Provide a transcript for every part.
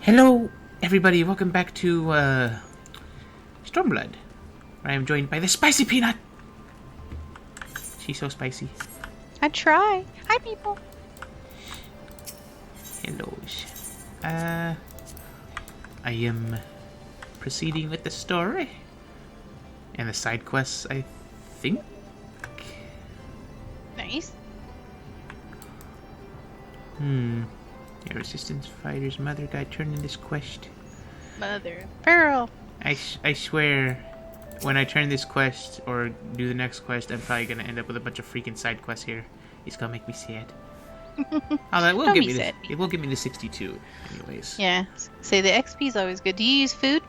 Hello, everybody. Welcome back to Stormblood, where I am joined by the Spicy Peanut. She's so spicy. I try. Hi, people. Hello. I am proceeding with the story and the side quests, I think. Nice. The resistance fighter's mother got turned in this quest. Mother of pearl. I swear, when I turn this quest or do the next quest, I'm probably gonna end up with a bunch of freaking side quests here. It's gonna make me sad. Oh, that will give me sad. it will give me the 62, anyways. Yeah. Say the XP is always good. Do you use food?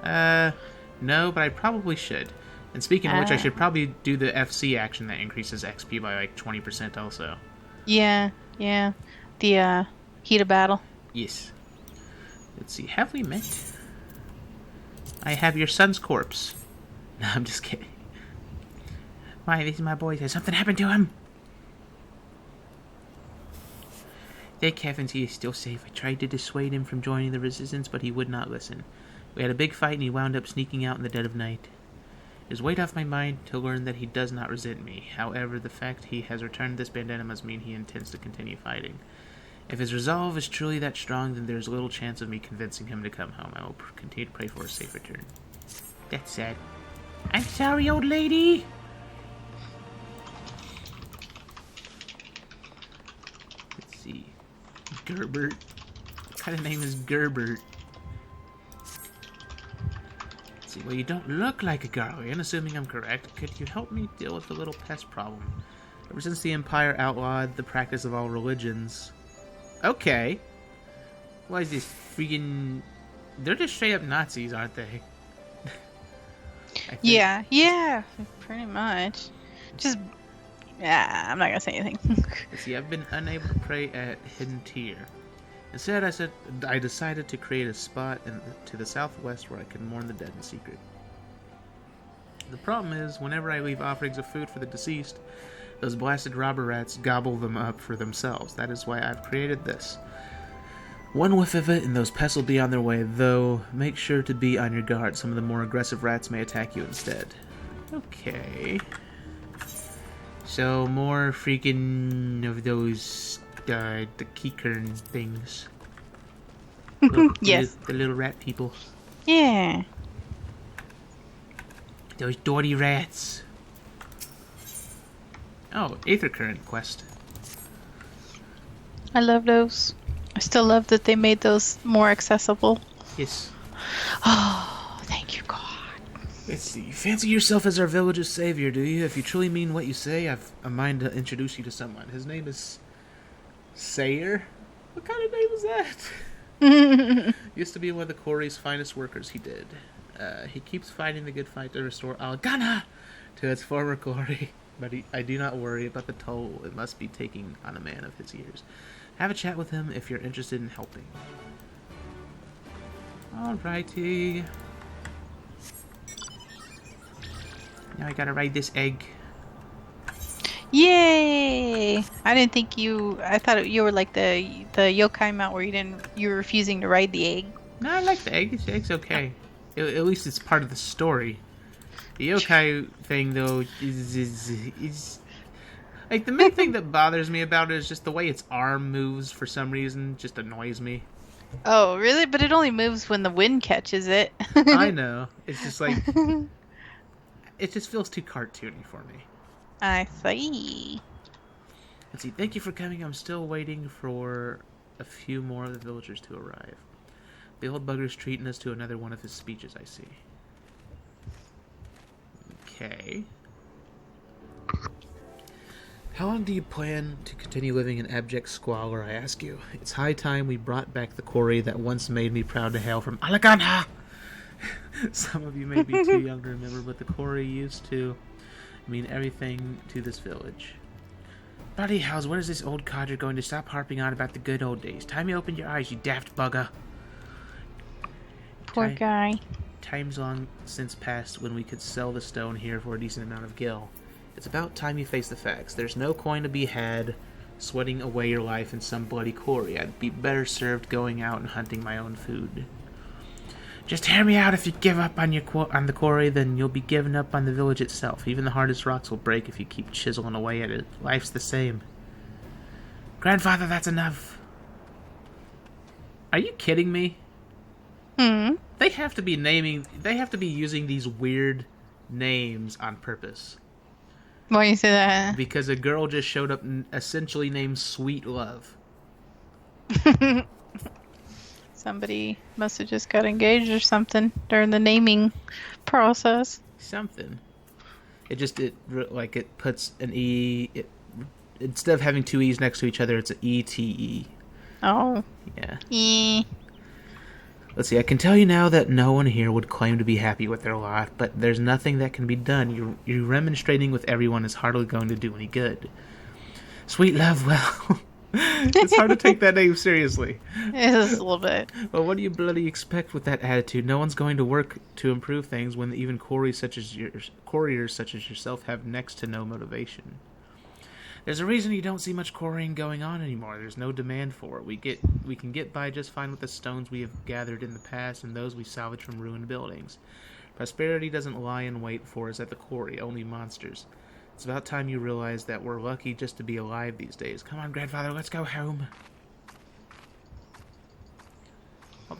No, but I probably should. And speaking of which, I should probably do the FC action that increases XP by like 20% also. Yeah. The heat of battle. Yes. Let's see. Have we met? I have your son's corpse. No, I'm just kidding. Why, this is my boy. Has something happened to him? Thank heavens he is still safe. I tried to dissuade him from joining the resistance, but he would not listen. We had a big fight, and he wound up sneaking out in the dead of night. It is weight off my mind to learn that he does not resent me. However, the fact he has returned this bandana must mean he intends to continue fighting. If his resolve is truly that strong, then there is little chance of me convincing him to come home. I will continue to pray for a safe return. That's sad. I'm sorry, old lady! Let's see. Gerbert. What kind of name is Gerbert? Let's see. Well, you don't look like a Garlean, assuming I'm correct. Could you help me deal with the little pest problem? Ever since the Empire outlawed the practice of all religions... Okay. Why is this freaking... They're just straight up Nazis, aren't they? Yeah, pretty much. Just... Yeah, I'm not gonna say anything. Let's see, I've been unable to pray at Hidden Tier. Instead, I decided to create a spot to the southwest where I can mourn the dead in secret. The problem is, whenever I leave offerings of food for the deceased, those blasted robber rats gobble them up for themselves. That is why I've created this. One whiff of it and those pests will be on their way, though make sure to be on your guard. Some of the more aggressive rats may attack you instead. Okay. So, more freaking of those, the keycurn things. Yes. The little rat people. Yeah. Those dirty rats. Oh, Aether Current quest. I love those. I still love that they made those more accessible. Yes. Oh, thank you, God. Let's see. Fancy yourself as our village's savior, do you? If you truly mean what you say, I've a mind to introduce you to someone. His name is... Sayer? What kind of name is that? Used to be one of the quarry's finest workers, he did. He keeps fighting the good fight to restore Algana to its former glory. But I do not worry about the toll it must be taking on a man of his years. Have a chat with him if you're interested in helping. Alrighty. Now I gotta ride this egg. Yay! I didn't think you... I thought you were like the yokai mount where you were refusing to ride the egg. No, I like the egg. The egg's okay. At least it's part of the story. The yokai thing, though, is like the main thing that bothers me about it is just the way its arm moves for some reason. Just annoys me. Oh, really? But it only moves when the wind catches it. I know. It's just like it just feels too cartoony for me. I see. Let's see. Thank you for coming. I'm still waiting for a few more of the villagers to arrive. The old bugger's treating us to another one of his speeches, I see. Okay. How long do you plan to continue living in abject squalor, I ask you? It's high time we brought back the quarry that once made me proud to hail from Alagana! Some of you may be too young to remember, but the quarry used to mean everything to this village. Bloody hells, when is this old codger going to stop harping on about the good old days? Time you opened your eyes, you daft bugger! Poor guy. Time's long since passed when we could sell the stone here for a decent amount of gil. It's about time you face the facts. There's no coin to be had sweating away your life in some bloody quarry. I'd be better served going out and hunting my own food. Just hear me out. If you give up on on the quarry, then you'll be giving up on the village itself. Even the hardest rocks will break if you keep chiseling away at it. Life's the same. Grandfather, that's enough. Are you kidding me? They have to be using these weird names on purpose. Why you say that? Because a girl just showed up essentially named Sweet Love. Somebody must have just got engaged or something during the naming process. Something. It puts an E. Instead of having two E's next to each other, it's an ETE. Oh. Yeah. E. Let's see, I can tell you now that no one here would claim to be happy with their lot, but there's nothing that can be done. You're remonstrating with everyone is hardly going to do any good. Sweet Love, well... It's hard to take that name seriously. It is a little bit. Well, what do you bloody expect with that attitude? No one's going to work to improve things when even couriers such as yourself have next to no motivation. There's a reason you don't see much quarrying going on anymore. There's no demand for it. We can get by just fine with the stones we have gathered in the past and those we salvage from ruined buildings. Prosperity doesn't lie in wait for us at the quarry, only monsters. It's about time you realize that we're lucky just to be alive these days. Come on, Grandfather, let's go home. Well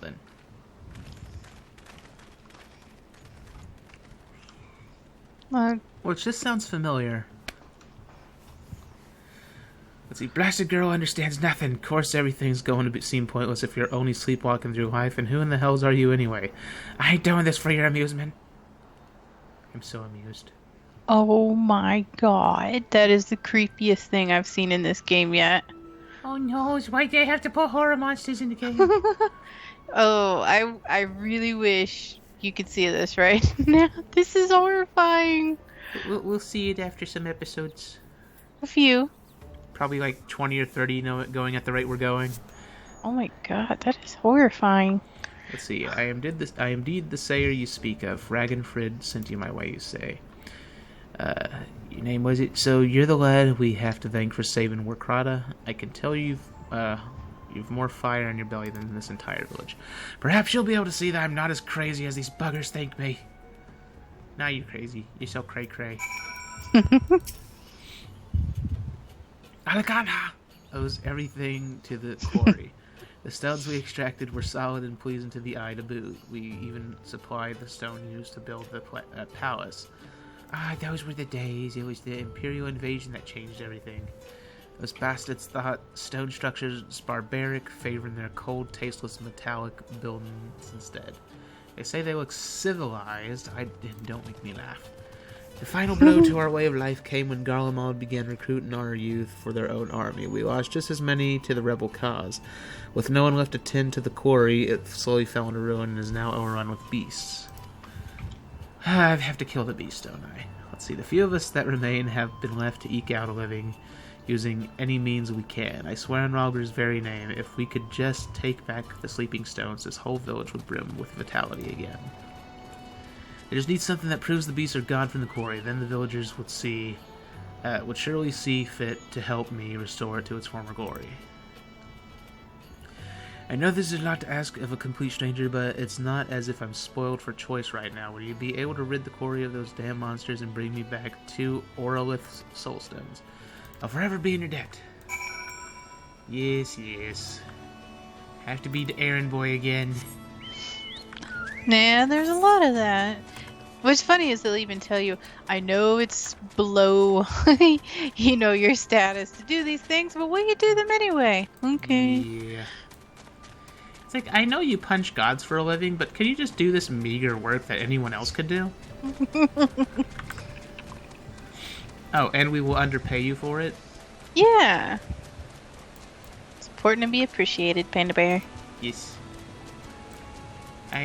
then. Which this sounds familiar. Let's see, blasted girl understands nothing. Of course everything's going to seem pointless if you're only sleepwalking through life, and who in the hells are you anyway? I ain't doing this for your amusement. I'm so amused. Oh my god, that is the creepiest thing I've seen in this game yet. Oh no, why they have to put horror monsters in the game? Oh, I really wish you could see this right now. This is horrifying. We'll see it after some episodes. A few. Probably like 20 or 30, going at the rate we're going. Oh my god, that is horrifying. Let's see, I am indeed the sayer you speak of. Ragnfrid sent you my way, you say. Your name was it? So you're the lad we have to thank for saving Warkrata. I can tell you've more fire in your belly than this entire village. Perhaps you'll be able to see that I'm not as crazy as these buggers think me. Now you're crazy. You're so cray-cray. Alakana owes everything to the quarry. The stones we extracted were solid and pleasing to the eye to boot. We even supplied the stone used to build the palace. Ah, those were the days. It was the Imperial invasion that changed everything. Those bastards thought stone structures barbaric, favoring their cold, tasteless, metallic buildings instead. They say they look civilized. Don't make me laugh. The final blow to our way of life came when Garlemald began recruiting our youth for their own army. We lost just as many to the rebel cause. With no one left to tend to the quarry, it slowly fell into ruin and is now overrun with beasts. I have to kill the beast, don't I? Let's see, the few of us that remain have been left to eke out a living using any means we can. I swear on Ralger's very name, if we could just take back the sleeping stones, this whole village would brim with vitality again. They just need something that proves the beasts are gone from the quarry. Then the villagers would surely see fit to help me restore it to its former glory. I know this is a lot to ask of a complete stranger, but it's not as if I'm spoiled for choice right now. Will you be able to rid the quarry of those damn monsters and bring me back 2 Orolith's soulstones? I'll forever be in your debt. Yes, yes. Have to be the errand boy again. Nah, there's a lot of that. What's funny is they'll even tell you, I know it's below, your status to do these things, but will you do them anyway? Okay. Yeah. It's like, I know you punch gods for a living, but can you just do this meager work that anyone else could do? Oh, and we will underpay you for it? Yeah. It's important to be appreciated, Panda Bear. Yes. I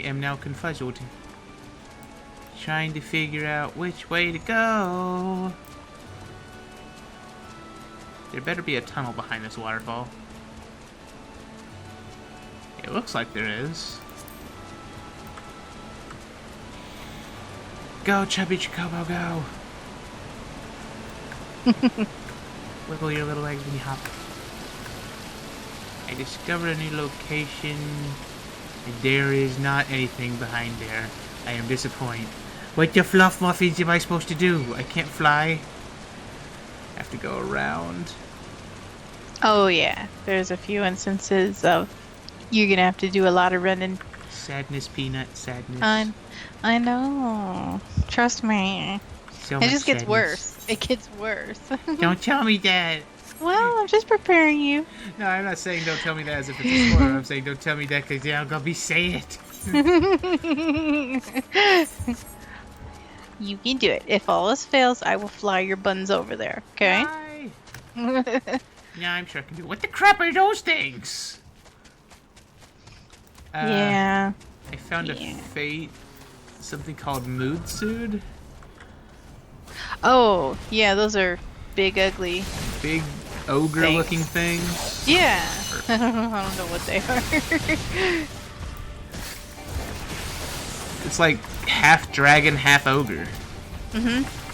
am now confuzzled. Trying to figure out which way to go. There better be a tunnel behind this waterfall. It looks like there is. Go, Chubby Chocobo, go! Wiggle your little legs when you hop. I discovered a new location, and there is not anything behind there. I am disappointed. What the fluff muffins am I supposed to do? I can't fly. I have to go around. Oh yeah, there's a few instances of you're gonna have to do a lot of running. Sadness, Peanut, sadness. I know. Trust me. So It much just gets sadness. worse. It gets worse. Don't tell me that. Well, I'm just preparing you. No, I'm not saying don't tell me that as if it's a spoiler. I'm saying don't tell me that because I'm going to be saying it. You can do it. If all else fails, I will fly your buns over there. Okay? Bye. Yeah, I'm sure I can do it. What the crap are those things? Yeah. I found a fate, something called Mood Sood. Oh, yeah, those are big, ugly. Big ogre-looking things. Yeah. I don't know what they are. It's like half dragon, half ogre.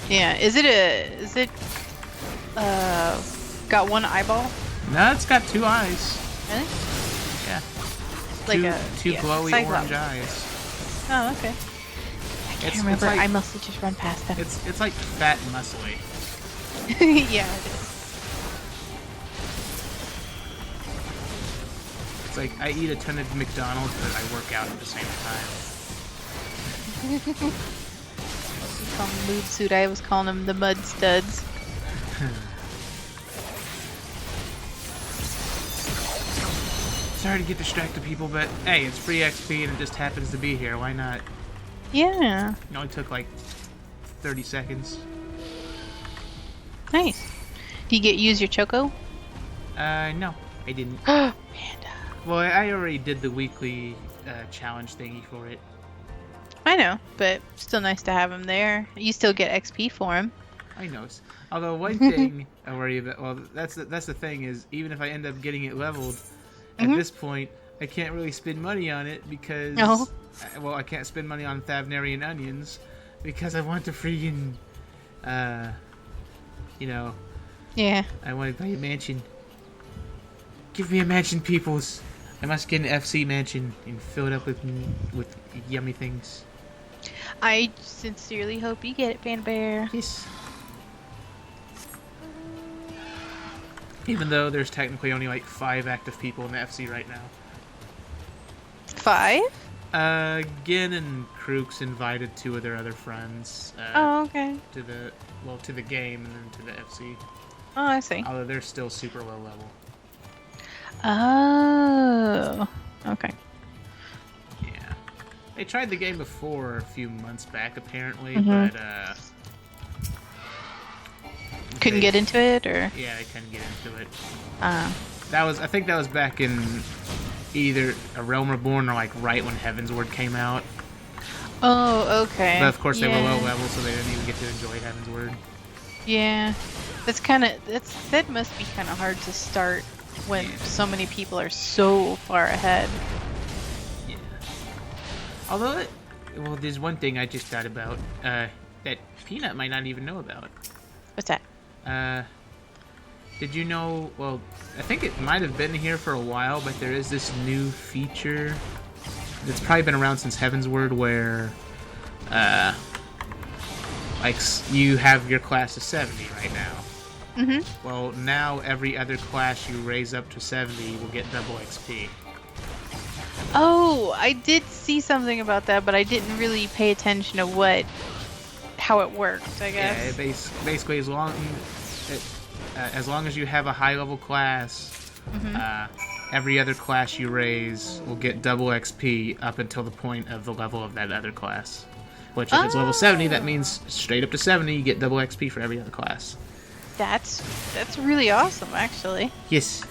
Yeah. Is it got one eyeball? No, it's got 2 eyes. Really? Yeah. Like two glowy Cyclops. orange eyes. Oh, okay. I can't remember. like- I mostly just run past them. It's like fat and muscly. Yeah, it is. It's like I eat a ton of McDonald's, but I work out at the same time. You call them mood suit. I was calling them the mud studs. Sorry to get distracted, people, but hey, it's free XP and it just happens to be here. Why not? Yeah. It only took like 30 seconds. Nice. Do you use your choco? No, I didn't. Panda. Well, I already did the weekly challenge thingy for it. I know, but still nice to have him there. You still get XP for him. I know. Although one thing I worry about, well, that's the thing is, even if I end up getting it leveled, at this point, I can't really spend money on it because, well, I can't spend money on Thavnarian onions because I want to freaking, you know, Yeah. I want to buy a mansion. Give me a mansion, peoples. I must get an FC mansion and fill it up with yummy things. I sincerely hope you get it, Panda Bear. Yes. Even though there's technically only like 5 active people in the FC right now. 5? Gin and Krooks invited 2 of their other friends Oh, okay. to the game and then to the FC. Oh, I see. Although they're still super low level. Oh. Okay. Yeah. They tried the game before a few months back apparently, Mhm. but Couldn't get into it, or? Yeah, they couldn't get into it. Uh. I think that was back in either A Realm Reborn or like right when Heavensward came out. Oh, okay. But of course they were Yeah. low level, so they didn't even get to enjoy Heavensward. Yeah. That must be kind of hard to start when so many people are so far ahead. Yeah. Although, well, there's one thing I just thought about that Peanut might not even know about. What's that? Did you know, well, I think it might have been here for a while, but there is this new feature that's probably been around since Heavensward where, like, you have your class of 70 right now. Mm-hmm. Well, now every other class you raise up to 70 will get double XP. Oh, I did see something about that, but I didn't really pay attention to how it worked, I guess. Yeah, basically as long as you have a high level class, every other class you raise will get double XP up until the point of the level of that other class. Which, if it's level 70, that means straight up to 70, you get double XP for every other class. That's really awesome, actually. Yes.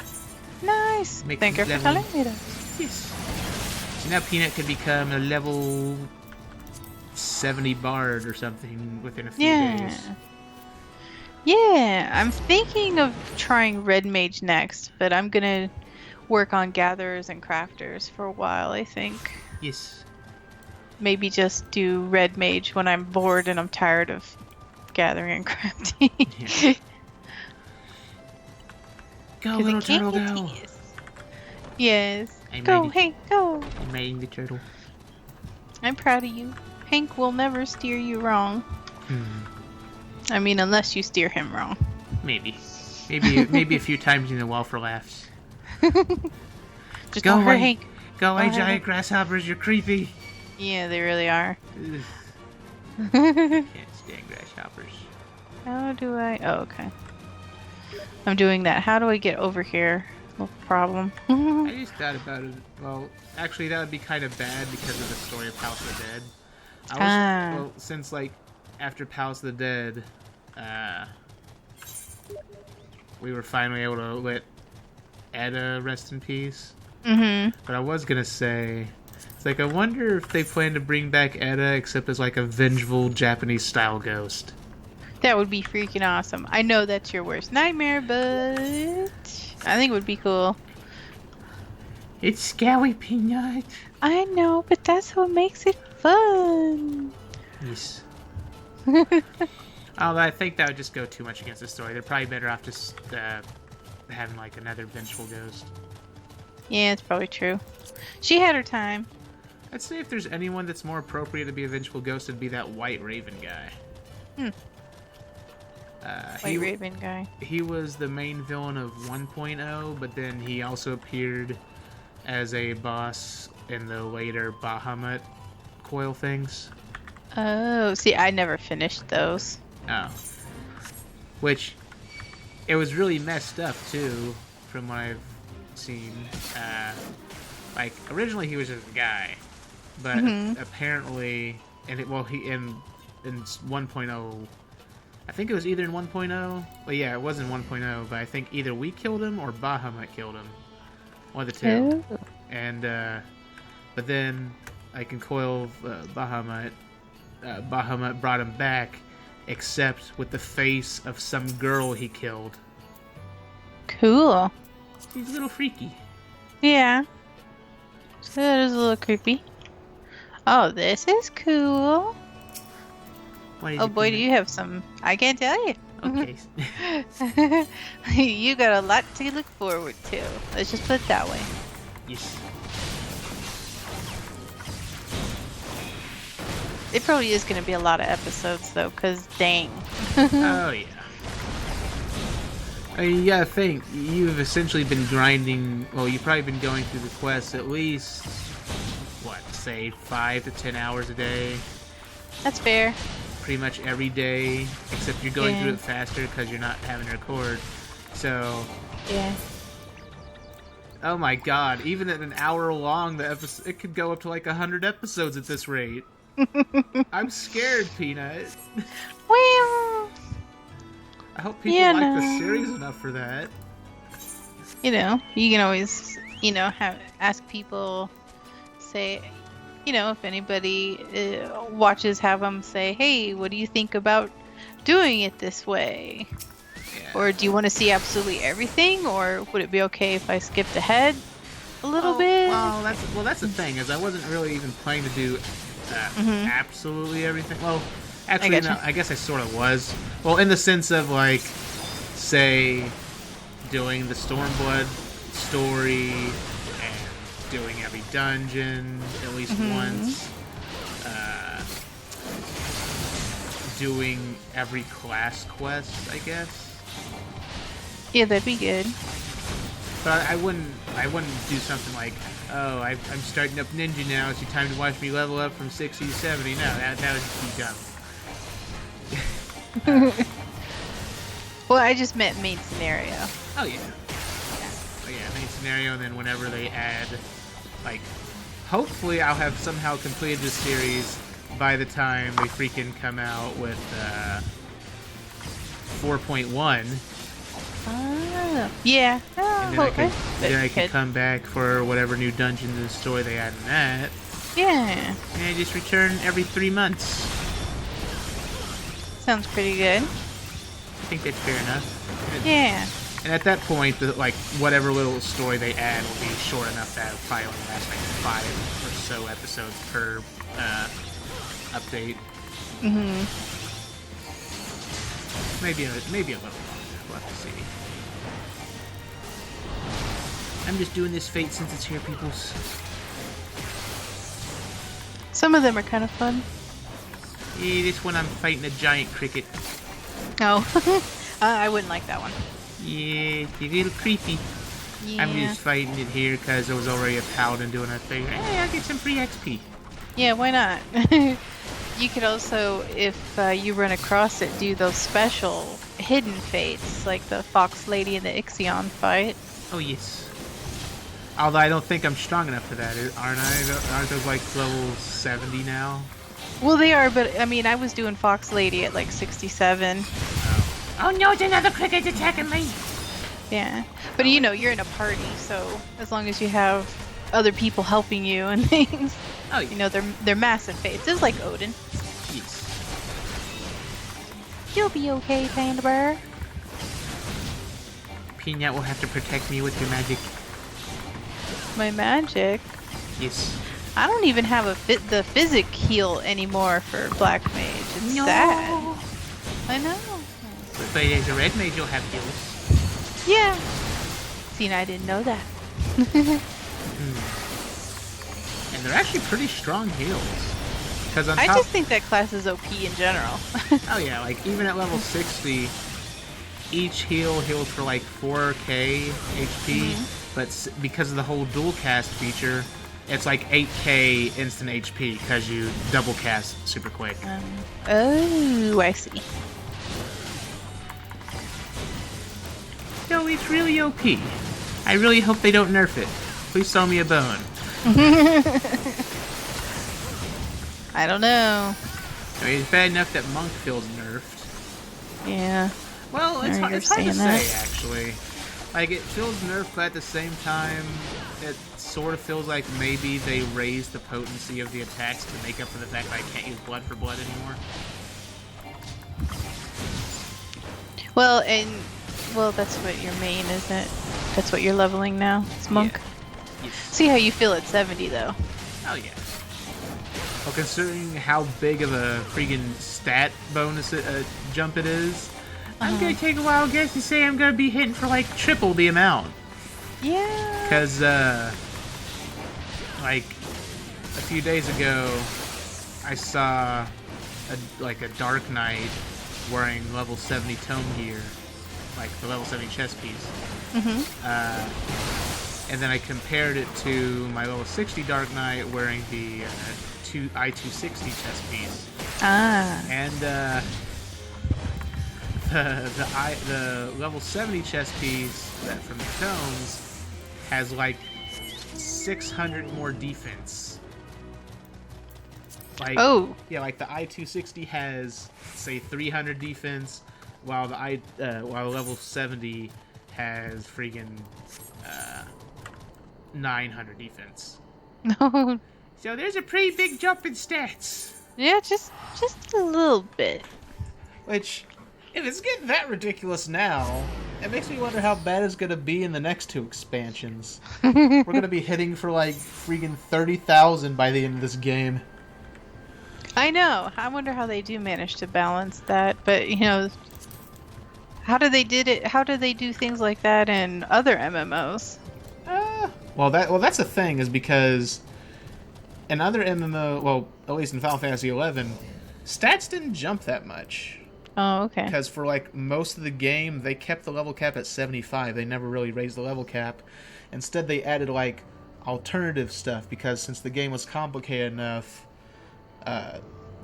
Nice. Make Thank you for level- telling me that. Yes. So now Peanut could become a level 70 bard or something within a few days. Yeah, I'm thinking of trying Red Mage next, but I'm gonna work on Gatherers and Crafters for a while, I think. Yes. Maybe just do Red Mage when I'm bored and I'm tired of gathering and crafting. Yeah. Go, 'Cause little it can't turtle, get go. tedious. Yes. I'm Go, ready. Hank, go. I'm riding the turtle. I'm proud of you. Hank will never steer you wrong. I mean, unless you steer him wrong. Maybe a few times in a while for laughs. Just Go go her, away. Hank. Go away, ahead. giant grasshoppers. You're creepy. Yeah, they really are. Ugh, can't stand grasshoppers. How do I... Oh, okay. I'm doing that. How do I get over here? No problem. I just thought about it. Well, actually, that would be kind of bad because of the story of Palace of the Dead. Well, since like after Palace of the Dead, we were finally able to let Edda rest in peace. But I was gonna say, it's like I wonder if they plan to bring back Edda except as like a vengeful Japanese style ghost. That would be freaking awesome. I know that's your worst nightmare, but I think it would be cool. It's scary, Peanut. I know, but that's what makes it fun. Yes. Although I think that would just go too much against the story. They're probably better off just having like another vengeful ghost. Yeah, it's probably true. She had her time. I'd say if there's anyone that's more appropriate to be a vengeful ghost, it'd be that White Raven guy. White Raven guy. He was the main villain of 1.0, but then he also appeared as a boss in the later Bahamut coil things. Oh, see, I never finished those. Oh. Which, it was really messed up, too, from what I've seen. Like, originally he was just a guy, but apparently, in 1.0, I think it was either in 1.0, well, yeah, it was in 1.0, but I think either we killed him or Bahamut killed him. One of the two. Oh. And, but then, like in Coil Bahamut, Bahamut brought him back, except with the face of some girl he killed. Cool. He's a little freaky. Yeah. So that is a little creepy. Oh, this is cool. Oh boy, do you have some... I can't tell you. Okay. You got a lot to look forward to. Let's just put it that way. Yes. It probably is going to be a lot of episodes, though, because dang. Oh, yeah. I mean, you gotta think, you've essentially been grinding, well, you've probably been going through the quests at least, what, say 5 to 10 hours a day? That's fair. Pretty much every day, except you're going through it faster because you're not having to record. So, yeah. Oh my god, even at an hour long, the episode, it could go up to like 100 episodes at this rate. I'm scared, Peanut. Well, I hope people like the series enough for that. You know, you can always, ask people, say, if anybody watches, have them say, hey, what do you think about doing it this way? Yeah. Or do you want to see absolutely everything? Or would it be okay if I skipped ahead a little bit? Well, that's the thing, is I wasn't really even planning to do absolutely everything. Well, actually, no, I guess I sort of was. Well, in the sense of, like, say, doing the Stormblood story and doing every dungeon at least once. Doing every class quest, I guess. Yeah, that'd be good. But I wouldn't do something like, oh, I'm starting up Ninja now, it's your time to watch me level up from 60 to 70. No, that would just be dumb. Well, I just meant main scenario. Oh, yeah. Oh, yeah, main scenario, and then whenever they add, like, hopefully I'll have somehow completed this series by the time they freaking come out with 4.1. Yeah. And then I can come back for whatever new dungeons and story they add in that. Yeah. And I just return every 3 months. Sounds pretty good. I think that's fair enough. Yeah. And at that point, whatever little story they add will be short enough that it'll probably only last like 5 or so episodes per update. Maybe a little longer. We'll have to see. I'm just doing this fate since it's here, peoples. Some of them are kind of fun. Yeah, this one I'm fighting a giant cricket. Oh, I wouldn't like that one. Yeah, it's a little creepy. Yeah. I'm just fighting it here because there was already a paladin doing a thing. Hey, I'll get some free XP. Yeah, why not? You could also, if you run across it, do those special hidden fates, like the Fox Lady and the XIV fight. Oh, yes. Although I don't think I'm strong enough for that, aren't I? Aren't those like level 70 now? Well, they are, but I mean, I was doing Fox Lady at like 67. Oh no, it's another cricket attacking me! Yeah, but you know, you're in a party, so as long as you have other people helping you and things, Oh, yeah. you know, they're massive fates. It's like Odin. Yes. You'll be okay, Panda Bear. Peanut will have to protect me with your magic. My magic. Yes. I don't even have the physic heal anymore for Black Mage. It's sad. I know. But as a red mage, you'll have heals. Yeah. See, and I didn't know that. And they're actually pretty strong heals. Because on I top... just think that class is OP in general. Oh yeah, like even at level 60, each heal heals for like 4k HP, but because of the whole dual cast feature, it's like 8k instant HP because you double cast super quick. Oh, I see. So it's really OP. I really hope they don't nerf it. Please throw me a bone. I don't know. I mean, it's bad enough that Monk feels nerfed. Yeah. Well, it's Now hard you're to saying say, that. actually. Like, it feels nerfed, but at the same time, it sort of feels like maybe they raised the potency of the attacks to make up for the fact that I can't use blood for blood anymore. Well, that's what your main, isn't it? That's what you're leveling now. It's Monk. Yeah. Yes. See how you feel at 70, though. Oh, yeah. Well, considering how big of a freaking stat bonus jump it is, I'm gonna take a wild guess and say I'm gonna be hitting for like triple the amount. Yeah. Because, like, a few days ago, I saw a Dark Knight wearing level 70 tome gear, like the level 70 chest piece. And then I compared it to my level 60 Dark Knight wearing the I-260 chest piece. Ah. And the level 70 chest piece from the tomes has like 600 more defense. Like, Oh. yeah, like the I-260 has say 300 defense, while the while level 70 has freaking 900 defense. No. So there's a pretty big jump in stats. Yeah, just a little bit. Which, if it's getting that ridiculous now, it makes me wonder how bad it's gonna be in the next two expansions. We're gonna be hitting for like freaking 30,000 by the end of this game. I know. I wonder how they do manage to balance that. But you know, how do they do things like that in other MMOs? Well, that's the thing, is because in other MMO, well, at least in Final Fantasy XI, stats didn't jump that much. Oh, okay. Because for like most of the game, they kept the level cap at 75. They never really raised the level cap. Instead, they added like alternative stuff, because since the game was complicated enough,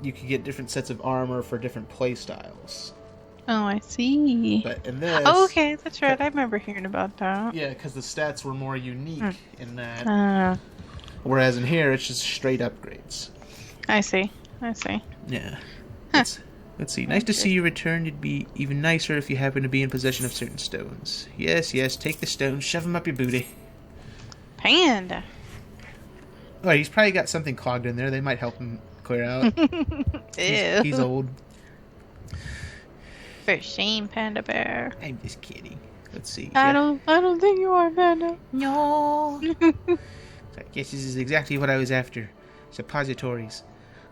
you could get different sets of armor for different play styles. Oh, I see. But in this, Oh, okay, that's right. I remember hearing about that. yeah, because the stats were more unique in that. Whereas in here, it's just straight upgrades. I see. Yeah. Let's see. Nice to see you return. It'd be even nicer if you happen to be in possession of certain stones. Yes, take the stones, shove them up your booty. Panda. Oh, he's probably got something clogged in there. They might help him clear out. Ew. He's old. For shame, Panda Bear. I'm just kidding. Let's see. I don't think you are, Panda. No. I guess this is exactly what I was after. Suppositories.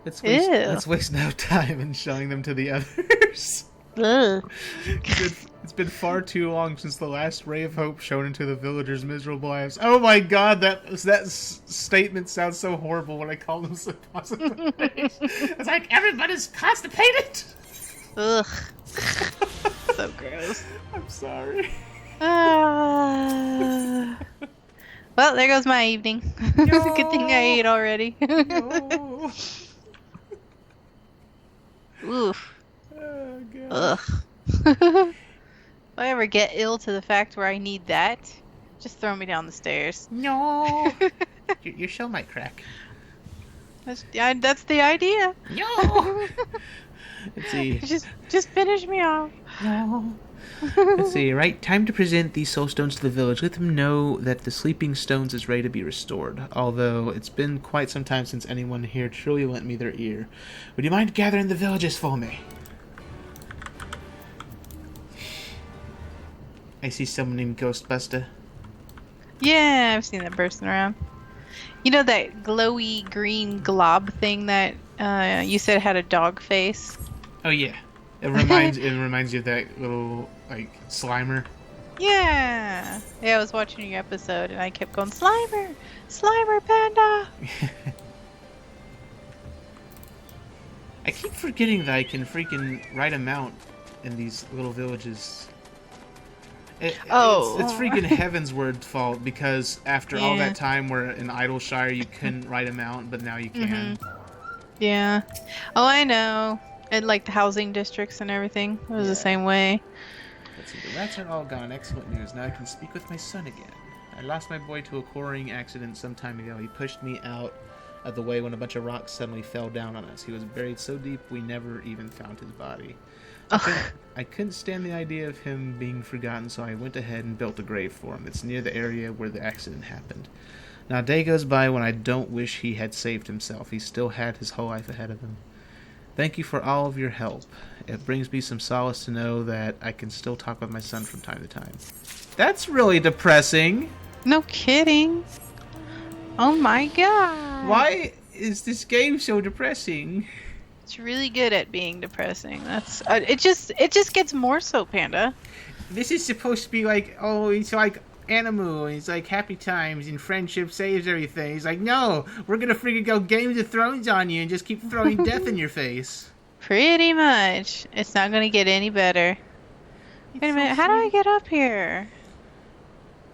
Let's waste no time in showing them to the others. Ugh. It's been far too long since the last ray of hope shone into the villagers' miserable lives. Oh my god, that statement sounds so horrible when I call them so positive. It's like, everybody's constipated! Ugh. So gross. I'm sorry. Well, there goes my evening. No. Good thing I ate already. No. Oof. Oh, God. Ugh. If I ever get ill to the fact where I need that, just throw me down the stairs. No. Your show might crack. That's the idea. No. Let's see. Just finish me off. No. Let's see, right? Time to present these soul stones to the village. Let them know that the sleeping stones is ready to be restored. Although it's been quite some time since anyone here truly lent me their ear. Would you mind gathering the villages for me? I see someone named Ghostbuster. Yeah, I've seen that person around. You know that glowy green glob thing that you said had a dog face? Oh yeah. It reminds you of that little Slimer. Yeah. Yeah, I was watching your episode and I kept going, Slimer! Slimer Panda! I keep forgetting that I can freaking ride a mount in these little villages. It's freaking Heaven's Word's fault, because after all that time where in Idleshire you couldn't ride a mount, but now you can. Yeah. Oh, I know. And like the housing districts and everything. It was the same way. Let's see, the rats are all gone. Excellent news. Now I can speak with my son again. I lost my boy to a quarrying accident some time ago. He pushed me out of the way when a bunch of rocks suddenly fell down on us. He was buried so deep we never even found his body. I couldn't stand the idea of him being forgotten, so I went ahead and built a grave for him. It's near the area where the accident happened. Now a day goes by when I don't wish he had saved himself. He still had his whole life ahead of him. Thank you for all of your help. It brings me some solace to know that I can still talk with my son from time to time. That's really depressing. No kidding. Oh my god. Why is this game so depressing? It's really good at being depressing. That's it just gets more so, Panda. This is supposed to be like, oh, it's like Animal, and it's like happy times and friendship saves everything. He's like, no, we're gonna freaking go Game of Thrones on you and just keep throwing death in your face. Pretty much. It's not gonna get any better. Wait a minute, how do I get up here?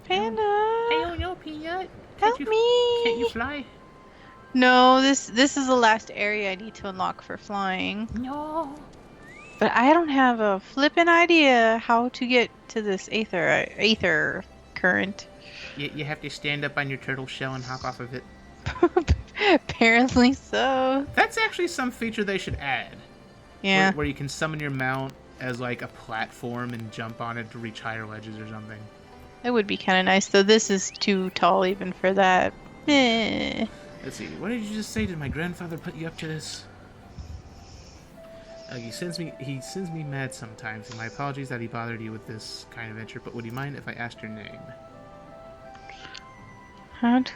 Panda! I don't know, Peanut. Help me! Can't you fly? No, this is the last area I need to unlock for flying. No. But I don't have a flippin' idea how to get to this aether current. You have to stand up on your turtle shell and hop off of it. Apparently so. That's actually some feature they should add. Yeah. Where you can summon your mount as like a platform and jump on it to reach higher ledges or something. It would be kind of nice, though. This is too tall even for that. Eh. Let's see. What did you just say? Did my grandfather put you up to this? He sends me mad sometimes, and my apologies that he bothered you with this kind of venture, but would you mind if I asked your name? How do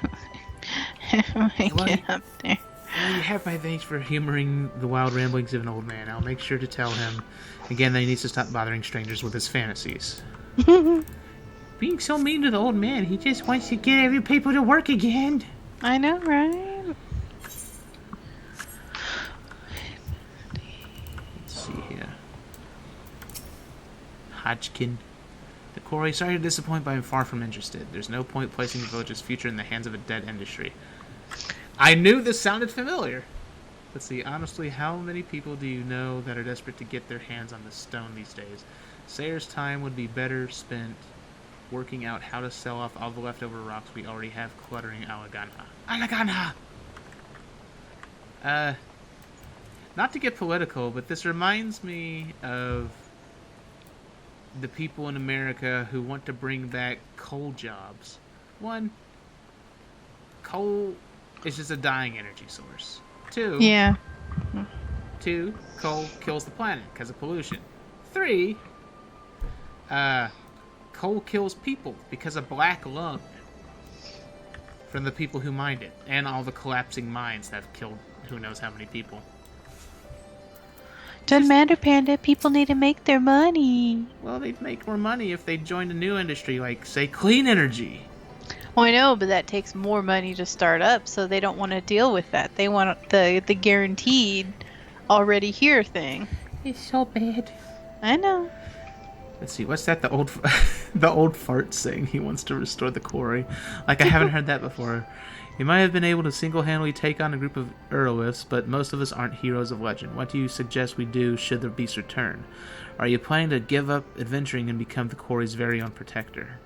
I get up there? Well, you have my thanks for humoring the wild ramblings of an old man. I'll make sure to tell him again that he needs to stop bothering strangers with his fantasies. Being so mean to the old man, he just wants to get every people to work again. I know, right? Hodgkin. The quarry, sorry to disappoint, but I'm far from interested. There's no point placing the village's future in the hands of a dead industry. I knew this sounded familiar. Let's see, honestly, how many people do you know that are desperate to get their hands on this stone these days? Sayer's time would be better spent working out how to sell off all the leftover rocks we already have cluttering Alaganha. Alaganha! Not to get political, but this reminds me of the people in America who want to bring back coal jobs. One, coal is just a dying energy source. Two, coal kills the planet because of pollution. 3, coal kills people because of black lung from the people who mined it, and all the collapsing mines that have killed who knows how many people. Doesn't matter, Panda. People need to make their money. Well, they'd make more money if they joined a new industry, like, say, clean energy. Well, I know, but that takes more money to start up, so they don't want to deal with that. They want the guaranteed, already here thing. It's so bad. I know. Let's see, what's that? The old the old fart saying he wants to restore the quarry. Like, I haven't heard that before. You might have been able to single-handedly take on a group of Urlwiths, but most of us aren't heroes of legend. What do you suggest we do should the beast return? Are you planning to give up adventuring and become the quarry's very own protector?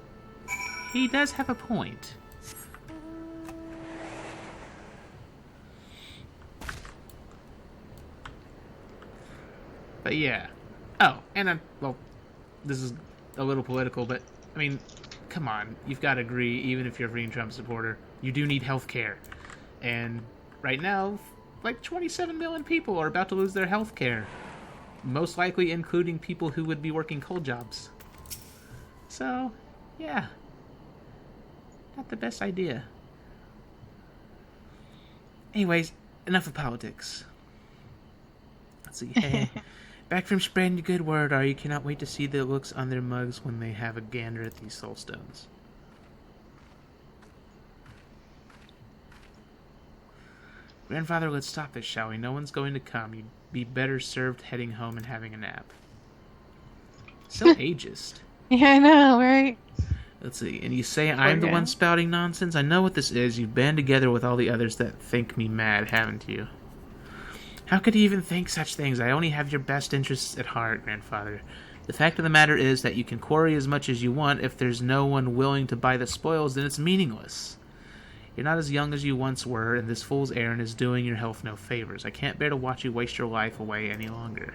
He does have a point. But yeah. Oh, and well, this is a little political, but, I mean, come on. You've got to agree, even if you're a Green Trump supporter, you do need health care. And right now, like 27 million people are about to lose their health care. Most likely including people who would be working cold jobs. So, yeah. Not the best idea. Anyways, enough of politics. Let's see. Hey, back from spreading the good word, you cannot wait to see the looks on their mugs when they have a gander at these soul stones. Grandfather, let's stop this, shall we? No one's going to come. You'd be better served heading home and having a nap. So ageist. Yeah, I know, right? Let's see. And you say I'm the one spouting nonsense? I know what this is. You've band together with all the others that think me mad, haven't you? How could you even think such things? I only have your best interests at heart, Grandfather. The fact of the matter is that you can quarry as much as you want. If there's no one willing to buy the spoils, then it's meaningless. You're not as young as you once were, and this fool's errand is doing your health no favors. I can't bear to watch you waste your life away any longer.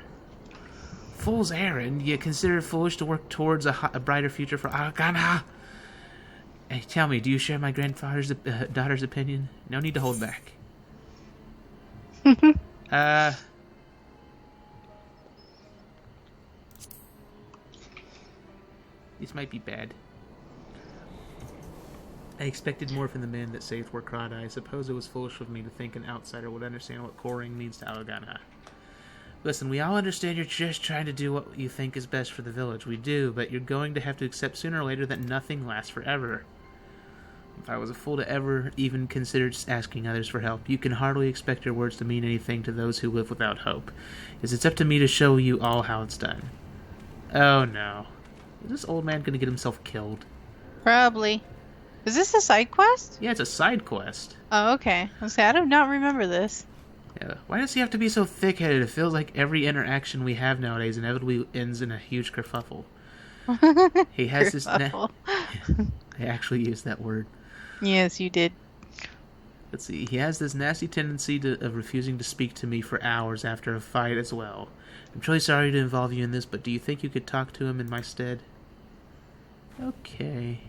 Fool's errand? You consider it foolish to work towards a brighter future for Argana? Hey, tell me, do you share my grandfather's daughter's opinion? No need to hold back. This might be bad. I expected more from the man that saved Warkrada. I suppose it was foolish of me to think an outsider would understand what quarrying means to Alagana. Listen, we all understand you're just trying to do what you think is best for the village. We do, but you're going to have to accept sooner or later that nothing lasts forever. If I was a fool to ever even consider asking others for help, you can hardly expect your words to mean anything to those who live without hope. It's up to me to show you all how it's done. Oh no. Is this old man going to get himself killed? Probably. Is this a side quest? Yeah, it's a side quest. Oh, okay. I do not remember this. Yeah. Why does he have to be so thick-headed? It feels like every interaction we have nowadays inevitably ends in a huge kerfuffle. He has this... I actually used that word. Yes, you did. Let's see. He has this nasty tendency of refusing to speak to me for hours after a fight as well. I'm truly sorry to involve you in this, but do you think you could talk to him in my stead? Okay.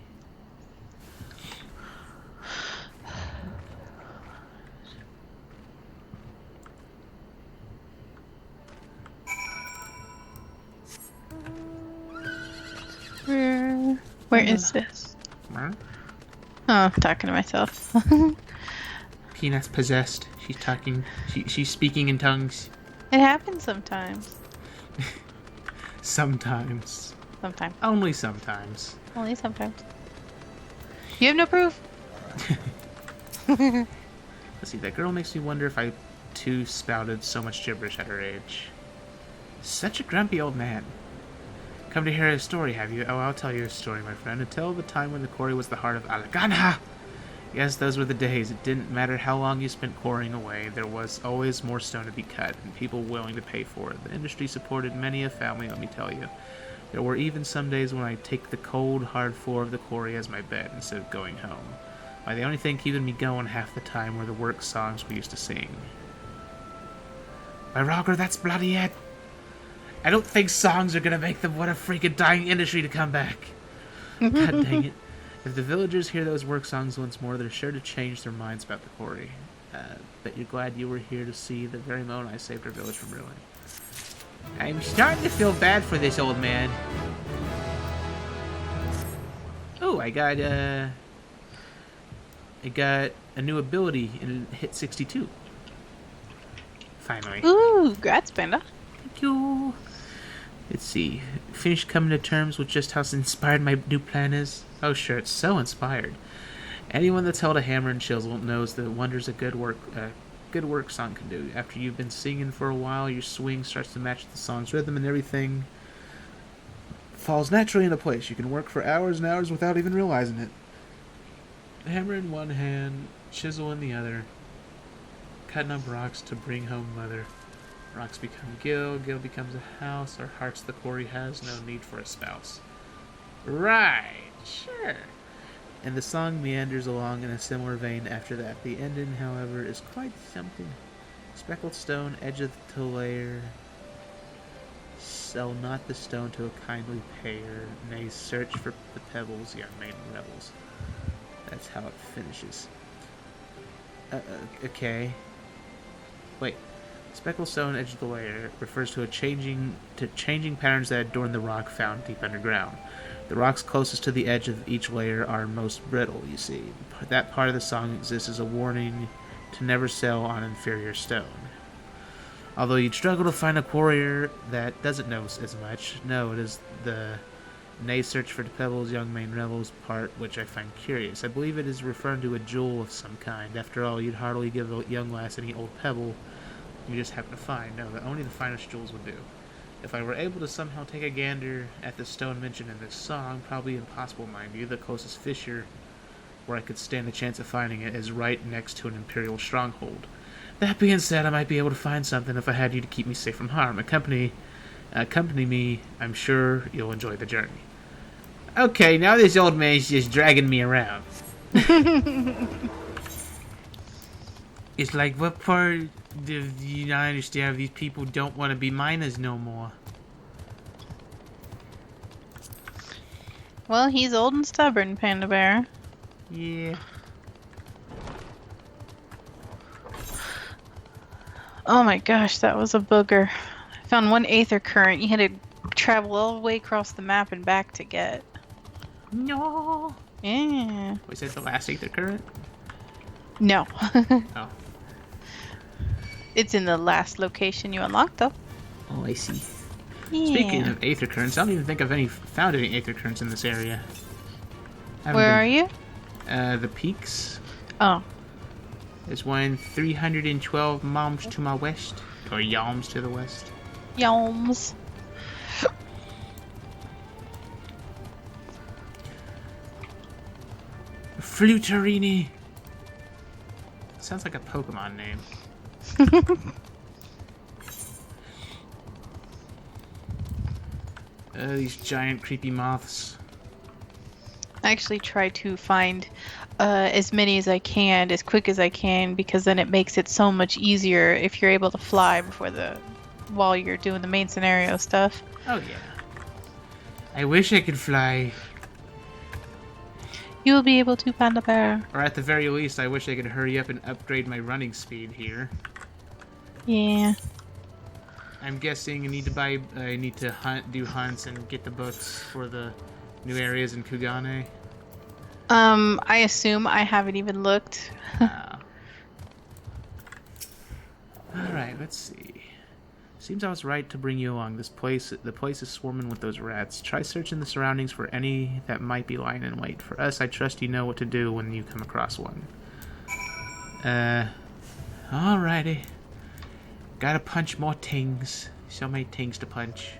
Where is this? Huh? Oh, I'm talking to myself. Peanut's possessed. She's talking. She's speaking in tongues. It happens sometimes. Sometimes. Sometimes. Only sometimes. Only sometimes. You have no proof. Let's see. That girl makes me wonder if I too spouted so much gibberish at her age. Such a grumpy old man. Come to hear a story, have you? Oh, I'll tell you a story, my friend. Until the time when the quarry was the heart of Alagana. Yes, those were the days. It didn't matter how long you spent quarrying away. There was always more stone to be cut, and people willing to pay for it. The industry supported many a family, let me tell you. There were even some days when I'd take the cold, hard floor of the quarry as my bed instead of going home. Why, the only thing keeping me going half the time were the work songs we used to sing. Why, Roger, that's bloody it! I don't think songs are gonna make them want a freaking dying industry to come back. God dang it. If the villagers hear those work songs once more, they're sure to change their minds about the quarry. Bet you're glad you were here to see the very moment I saved our village from ruin. I'm starting to feel bad for this old man. Oh, I got a new ability and hit 62. Finally. Ooh, congrats, Panda. Thank you. Let's see. Finished coming to terms with just how inspired my new plan is? Oh, sure, it's so inspired. Anyone that's held a hammer and chisel knows the wonders a good work song can do. After you've been singing for a while, your swing starts to match the song's rhythm, and everything falls naturally into place. You can work for hours and hours without even realizing it. Hammer in one hand, chisel in the other, cutting up rocks to bring home mother. Rocks become Gil becomes a house, our hearts the quarry has no need for a spouse. Right, sure. And the song meanders along in a similar vein after that. The ending, however, is quite something. Speckled stone, edge of the layer, sell not the stone to a kindly payer, nay, search for the pebbles, young maiden rebels. That's how it finishes. Okay. Wait. Speckled stone, edge of the layer refers to changing patterns that adorn the rock found deep underground. The rocks closest to the edge of each layer are most brittle, you see. That part of the song exists as a warning to never sail on inferior stone. Although you'd struggle to find a quarrier that doesn't know as much, no, it is the nay search for the pebbles, young main rebels part which I find curious. I believe it is referring to a jewel of some kind. After all, you'd hardly give a young lass any old pebble you just happen to find. No, that only the finest jewels would do. If I were able to somehow take a gander at the stone mentioned in this song, probably impossible, mind you, the closest fissure where I could stand a chance of finding it is right next to an imperial stronghold. That being said, I might be able to find something if I had you to keep me safe from harm. Accompany me, I'm sure you'll enjoy the journey. Okay, now this old man's just dragging me around. It's like, what part do you not understand? These people don't want to be miners no more. Well, he's old and stubborn, Panda Bear. Yeah. Oh my gosh, that was a booger. I found one aether current you had to travel all the way across the map and back to get. No. Yeah. Was that the last aether current? No. Oh. It's in the last location you unlocked, though. Oh, I see. Yeah. Speaking of aether currents, I don't even think I've found any aether currents in this area. Where are you? The peaks. Oh. There's one 312 moms to my west, or yalms to the west. Yalms. Fluterini. Sounds like a Pokemon name. These giant creepy moths. I actually try to find as many as I can, as quick as I can, because then it makes it so much easier if you're able to fly while you're doing the main scenario stuff. Oh yeah. I wish I could fly. You'll be able to, Panda Bear. Or at the very least, I wish I could hurry up and upgrade my running speed here. Yeah. I'm guessing I need to do hunts and get the books for the new areas in Kugane. I assume I haven't even looked. Alright, let's see. Seems I was right to bring you along. The place is swarming with those rats. Try searching the surroundings for any that might be lying in wait. For us, I trust you know what to do when you come across one. Alrighty. Gotta punch more tings. So many tings to punch.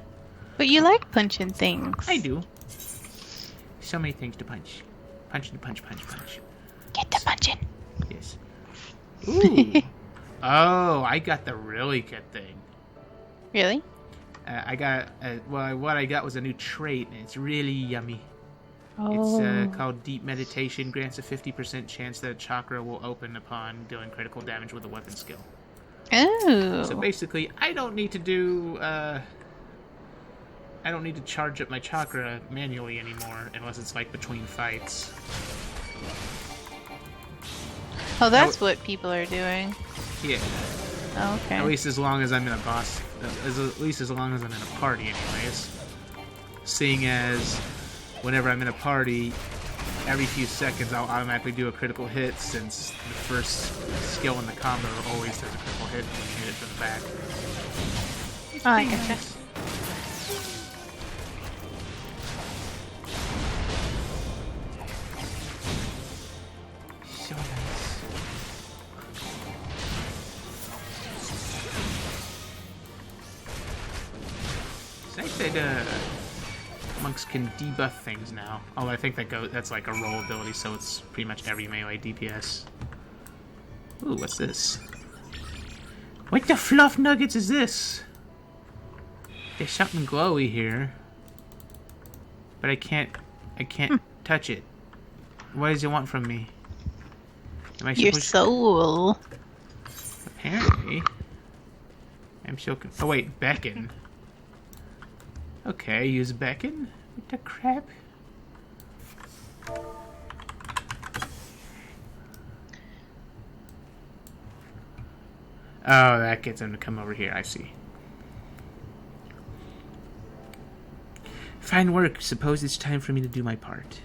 But you like punching things. I do. So many things to punch. Punch. Get to punching. Yes. Ooh. Oh, I got the really good thing. Really? What I got was a new trait, and it's really yummy. Oh. It's called Deep Meditation. Grants a 50% chance that a chakra will open upon dealing critical damage with a weapon skill. Oh. So basically, I don't need to charge up my chakra manually anymore, unless it's like between fights. Oh, that's what people are doing. Yeah. Oh, okay. At least as long as I'm in a boss, at least as long as I'm in a party, anyways. Seeing as whenever I'm in a party, every few seconds I'll automatically do a critical hit, since the first skill in the combo always does a critical hit when you hit it from the back. Oh, I gotcha. So nice. It's nice that monks can debuff things now. Although I think that's like a roll ability, so it's pretty much every melee DPS. Ooh, what's this? What the fluff nuggets is this? There's something glowy here. But I can't touch it. What does it want from me? Am I Your soul. Apparently. I'm so oh wait, beckon. Okay, use beckon? What the crap? Oh, that gets him to come over here, I see. Fine work. Suppose it's time for me to do my part.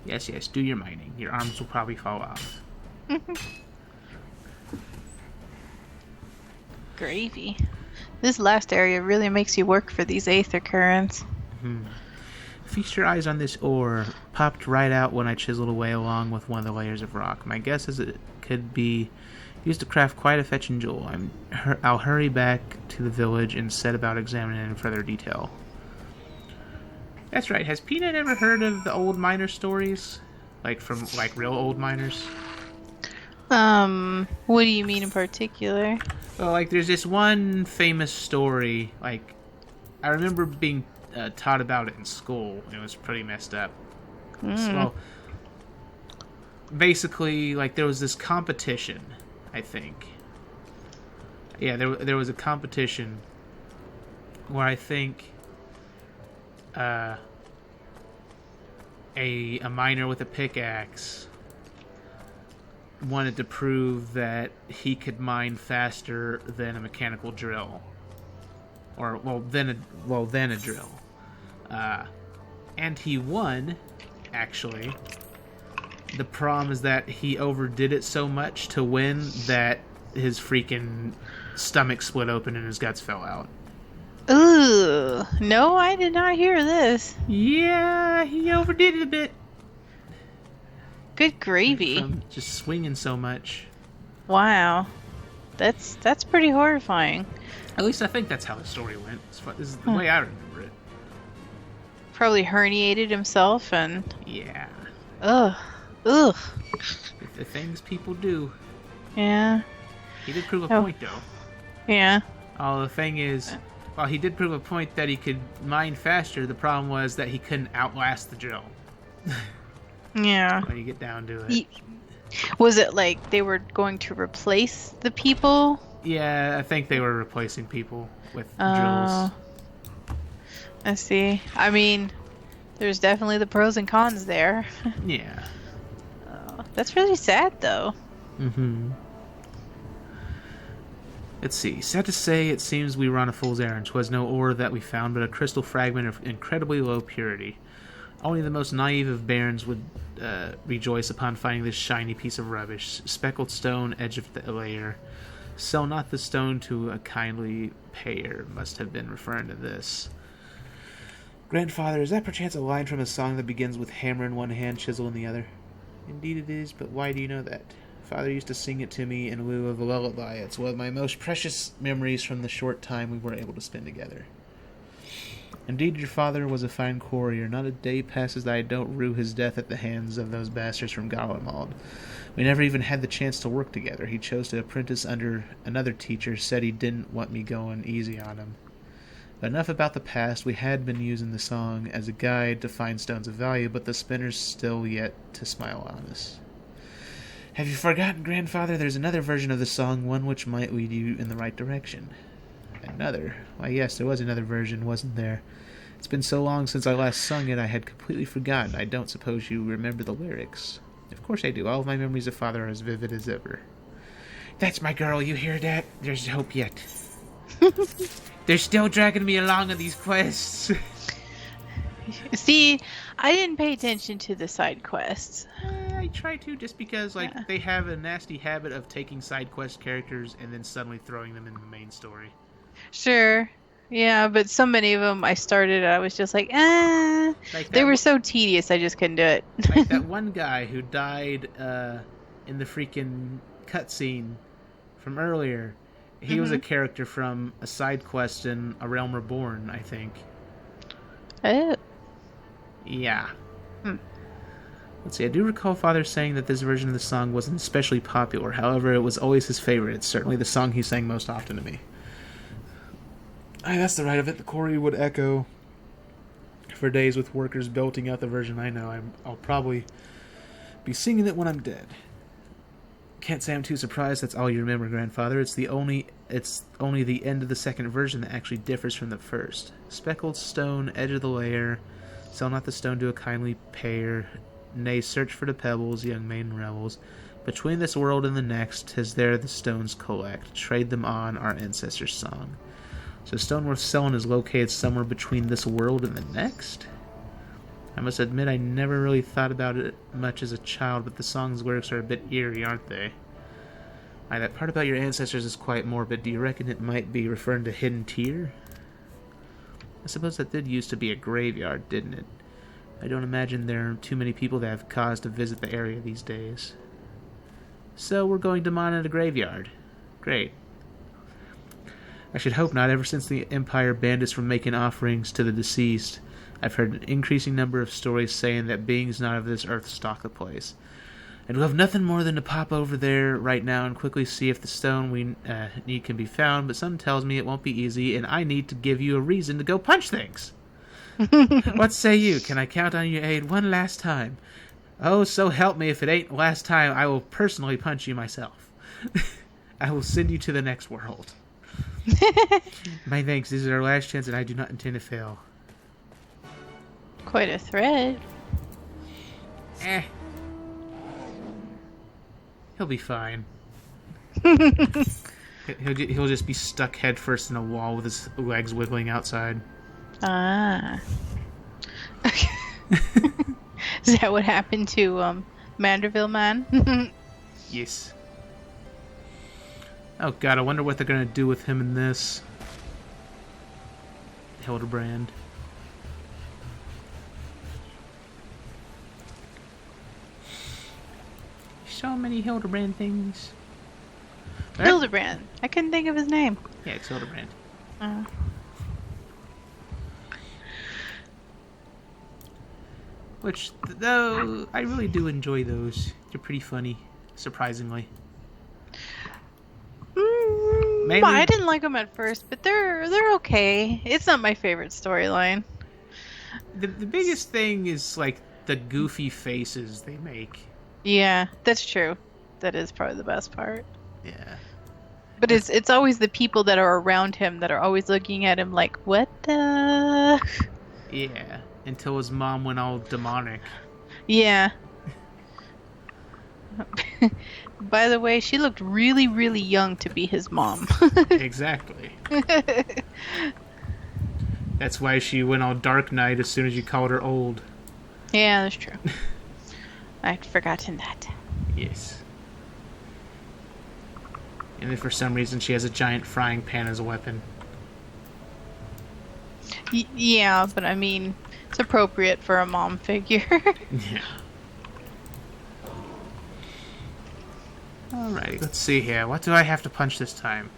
Yes, yes, do your mining. Your arms will probably fall off. Gravy. This last area really makes you work for these aether currents. Feast your eyes on this ore. Popped right out when I chiseled away along with one of the layers of rock. My guess is it could be used to craft quite a fetching jewel. I'll hurry back to the village and set about examining it in further detail. That's right. Has Peanut ever heard of the old miner stories? Like from real old miners? What do you mean in particular? Well, like there's this one famous story. Like I remember being taught about it in school. And it was pretty messed up. So basically, like there was this competition. I think. Yeah, there was a competition where I think a miner with a pickaxe wanted to prove that he could mine faster than a mechanical drill, or than a drill, and he won. Actually, the problem is that he overdid it so much to win that his freaking stomach split open and his guts fell out. Ooh, no, I did not hear this. Yeah, he overdid it a bit. Good gravy. From just swinging so much. Wow. That's pretty horrifying. At least I think that's how the story went. This is the way I remember it. Probably herniated himself and... Yeah. Ugh. The things people do. Yeah. He did prove a point, though. Yeah. Oh, the thing is, while he did prove a point that he could mine faster, the problem was that he couldn't outlast the drill. Yeah. When you get down to it. Was it like they were going to replace the people? Yeah, I think they were replacing people with drills. I see. I mean, there's definitely the pros and cons there. Yeah. That's really sad, though. Let's see. Sad to say, it seems we were on a fool's errand. 'Twas no ore that we found, but a crystal fragment of incredibly low purity. Only the most naive of barons would rejoice upon finding this shiny piece of rubbish. Speckled stone, edge of the layer. Sell not the stone to a kindly payer. Must have been referring to this. Grandfather, is that perchance a line from a song that begins with hammer in one hand, chisel in the other? Indeed it is, but why do you know that? Father used to sing it to me in lieu of a lullaby. It's one of my most precious memories from the short time we were able to spend together. Indeed, your father was a fine quarrier. Not a day passes that I don't rue his death at the hands of those bastards from Garlemald. We never even had the chance to work together. He chose to apprentice under another teacher, said he didn't want me going easy on him. But enough about the past. We had been using the song as a guide to find stones of value, but the spinners still yet to smile on us. Have you forgotten, Grandfather? There's another version of the song, one which might lead you in the right direction. Another? Why, yes, there was another version, wasn't there? It's been so long since I last sung it, I had completely forgotten. I don't suppose you remember the lyrics. Of course I do. All of my memories of Father are as vivid as ever. That's my girl, you hear that? There's hope yet. They're still dragging me along on these quests. See, I didn't pay attention to the side quests. I try to, just because they have a nasty habit of taking side quest characters and then suddenly throwing them in the main story. Sure. Yeah, but so many of them I started, I was just like, eh. Like They that, were so tedious, I just couldn't do it. like that one guy who died in the freaking cutscene from earlier. He was a character from a side quest in A Realm Reborn, I think. Oh. Yeah. Hmm. Let's see, I do recall Father saying that this version of the song wasn't especially popular. However, it was always his favorite. It's certainly the song he sang most often to me. Aye, that's the right of it. The Corey would echo for days with workers belting out the version I know. I'll probably be singing it when I'm dead. Can't say I'm too surprised that's all you remember, Grandfather. It's only the end of the second version that actually differs from the first. Speckled stone, edge of the layer, sell not the stone to a kindly payer, nay, search for the pebbles, young maiden rebels. Between this world and the next, 'tis there the stones collect, trade them on, our ancestors' song. So stone worth selling is located somewhere between this world and the next? I must admit I never really thought about it much as a child, but the song's lyrics are a bit eerie, aren't they? Aye, that part about your ancestors is quite morbid. Do you reckon it might be referring to Hidden Tear? I suppose that did used to be a graveyard, didn't it? I don't imagine there are too many people that have cause to visit the area these days. So we're going to mine a graveyard. Great. I should hope not. Ever since the Empire banned us from making offerings to the deceased, I've heard an increasing number of stories saying that beings not of this earth stalk the place. I'd love nothing more than to pop over there right now and quickly see if the stone we need can be found, but something tells me it won't be easy, and I need to give you a reason to go punch things. What say you? Can I count on your aid one last time? Oh, so help me, if it ain't last time, I will personally punch you myself. I will send you to the next world. My thanks. This is our last chance, and I do not intend to fail. Quite a threat. He'll be fine. He'll just be stuck headfirst in a wall with his legs wiggling outside. Ah. Is that what happened to Manderville Man? Yes. Oh god, I wonder what they're gonna do with him in this. Hildebrand. So many Hildebrand things. Hildebrand. I couldn't think of his name. Yeah, it's Hildebrand. Which, though, I really do enjoy those. They're pretty funny, surprisingly. Maybe. I didn't like them at first, but they're okay. It's not my favorite storyline. The biggest thing is, like, the goofy faces they make. Yeah, that's true. That is probably the best part. Yeah. But it's always the people that are around him that are always looking at him like, what the... Yeah, until his mom went all demonic. Yeah. By the way, she looked really, really young to be his mom. Exactly. That's why she went all Dark Knight as soon as you called her old. Yeah, that's true. I'd forgotten that. Yes. And then for some reason she has a giant frying pan as a weapon. Yeah, but I mean, it's appropriate for a mom figure. Yeah. Alrighty, let's see here. What do I have to punch this time?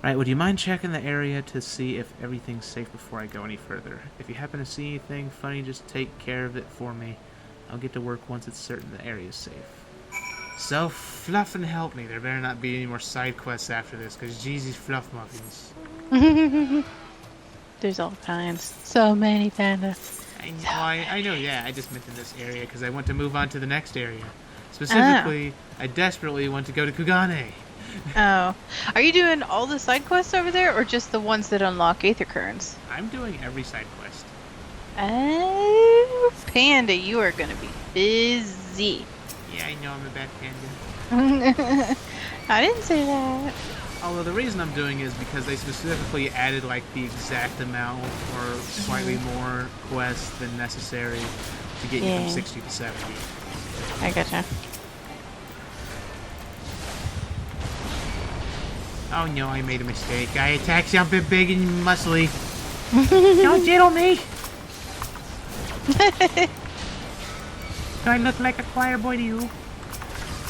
Right, would you mind checking the area to see if everything's safe before I go any further? If you happen to see anything funny, just take care of it for me. I'll get to work once it's certain the area's safe. So, fluff and help me. There better not be any more side quests after this, because Jeezy's fluff muffins. There's all kinds. So many pandas. I know, yeah. I just meant in this area, because I want to move on to the next area. Specifically, I desperately want to go to Kugane. Oh. Are you doing all the side quests over there, or just the ones that unlock Aether Currents? I'm doing every side quest. Oh, Panda, you are going to be busy. Yeah, I know I'm a bad panda. I didn't say that. Although the reason I'm doing it is because they specifically added like the exact amount or slightly more quests than necessary to get you from 60 to 70. I gotcha. Oh no, I made a mistake. I attacked something big and muscly. Don't diddle me! Do I look like a choir boy to you?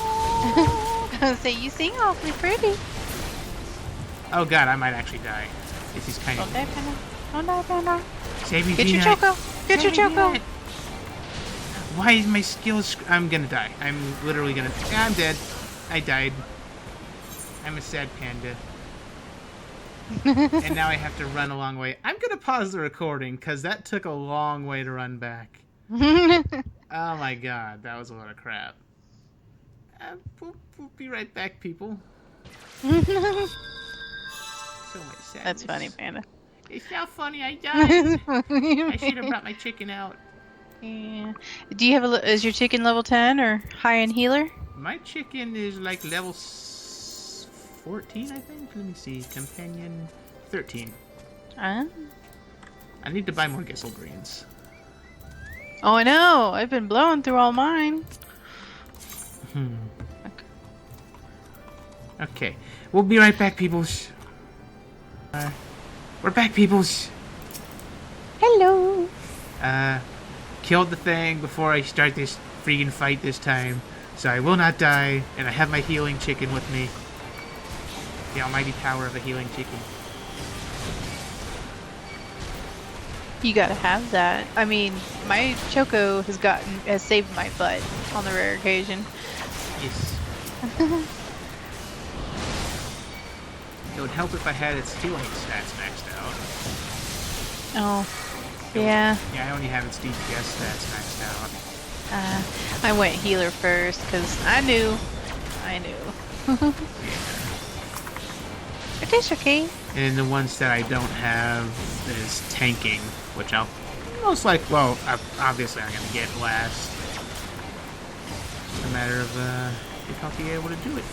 I was say you sing awfully pretty. Oh god, I might actually die. This is kind of... Oh no. Save me, Get your Peanut. choco. Get your Save me, choco. Peanut. Why is my skills... I'm gonna die. I'm literally gonna... Yeah, I'm dead. I died. I'm a sad panda. And now I have to run a long way. I'm gonna pause the recording, because that took a long way to run back. Oh my god, that was a lot of crap. We'll be right back, people. So much sadness. That's funny, Panda. It's so funny, I died. I should have brought my chicken out. Yeah. Do you have is your chicken level 10 or high in healer? My chicken is like level 14, I think. Let me see. Companion 13. I need to buy more Gissel greens. Oh, I know. I've been blowing through all mine. Okay. We'll be right back, peoples. We're back, peoples. Hello. Killed the thing before I start this freaking fight this time. So I will not die, and I have my healing chicken with me. The almighty power of a healing chicken. You gotta have that. I mean, my Choco has saved my butt on the rare occasion. Yes. It would help if I had its healing stats maxed out. Oh, yeah. Yeah, I only have its DPS stats maxed out. I went healer first because I knew. Yeah. But it's okay. And the ones that I don't have is tanking, which I'll most like. Well, obviously I'm gonna get last. It's a matter of if I'll be able to do it.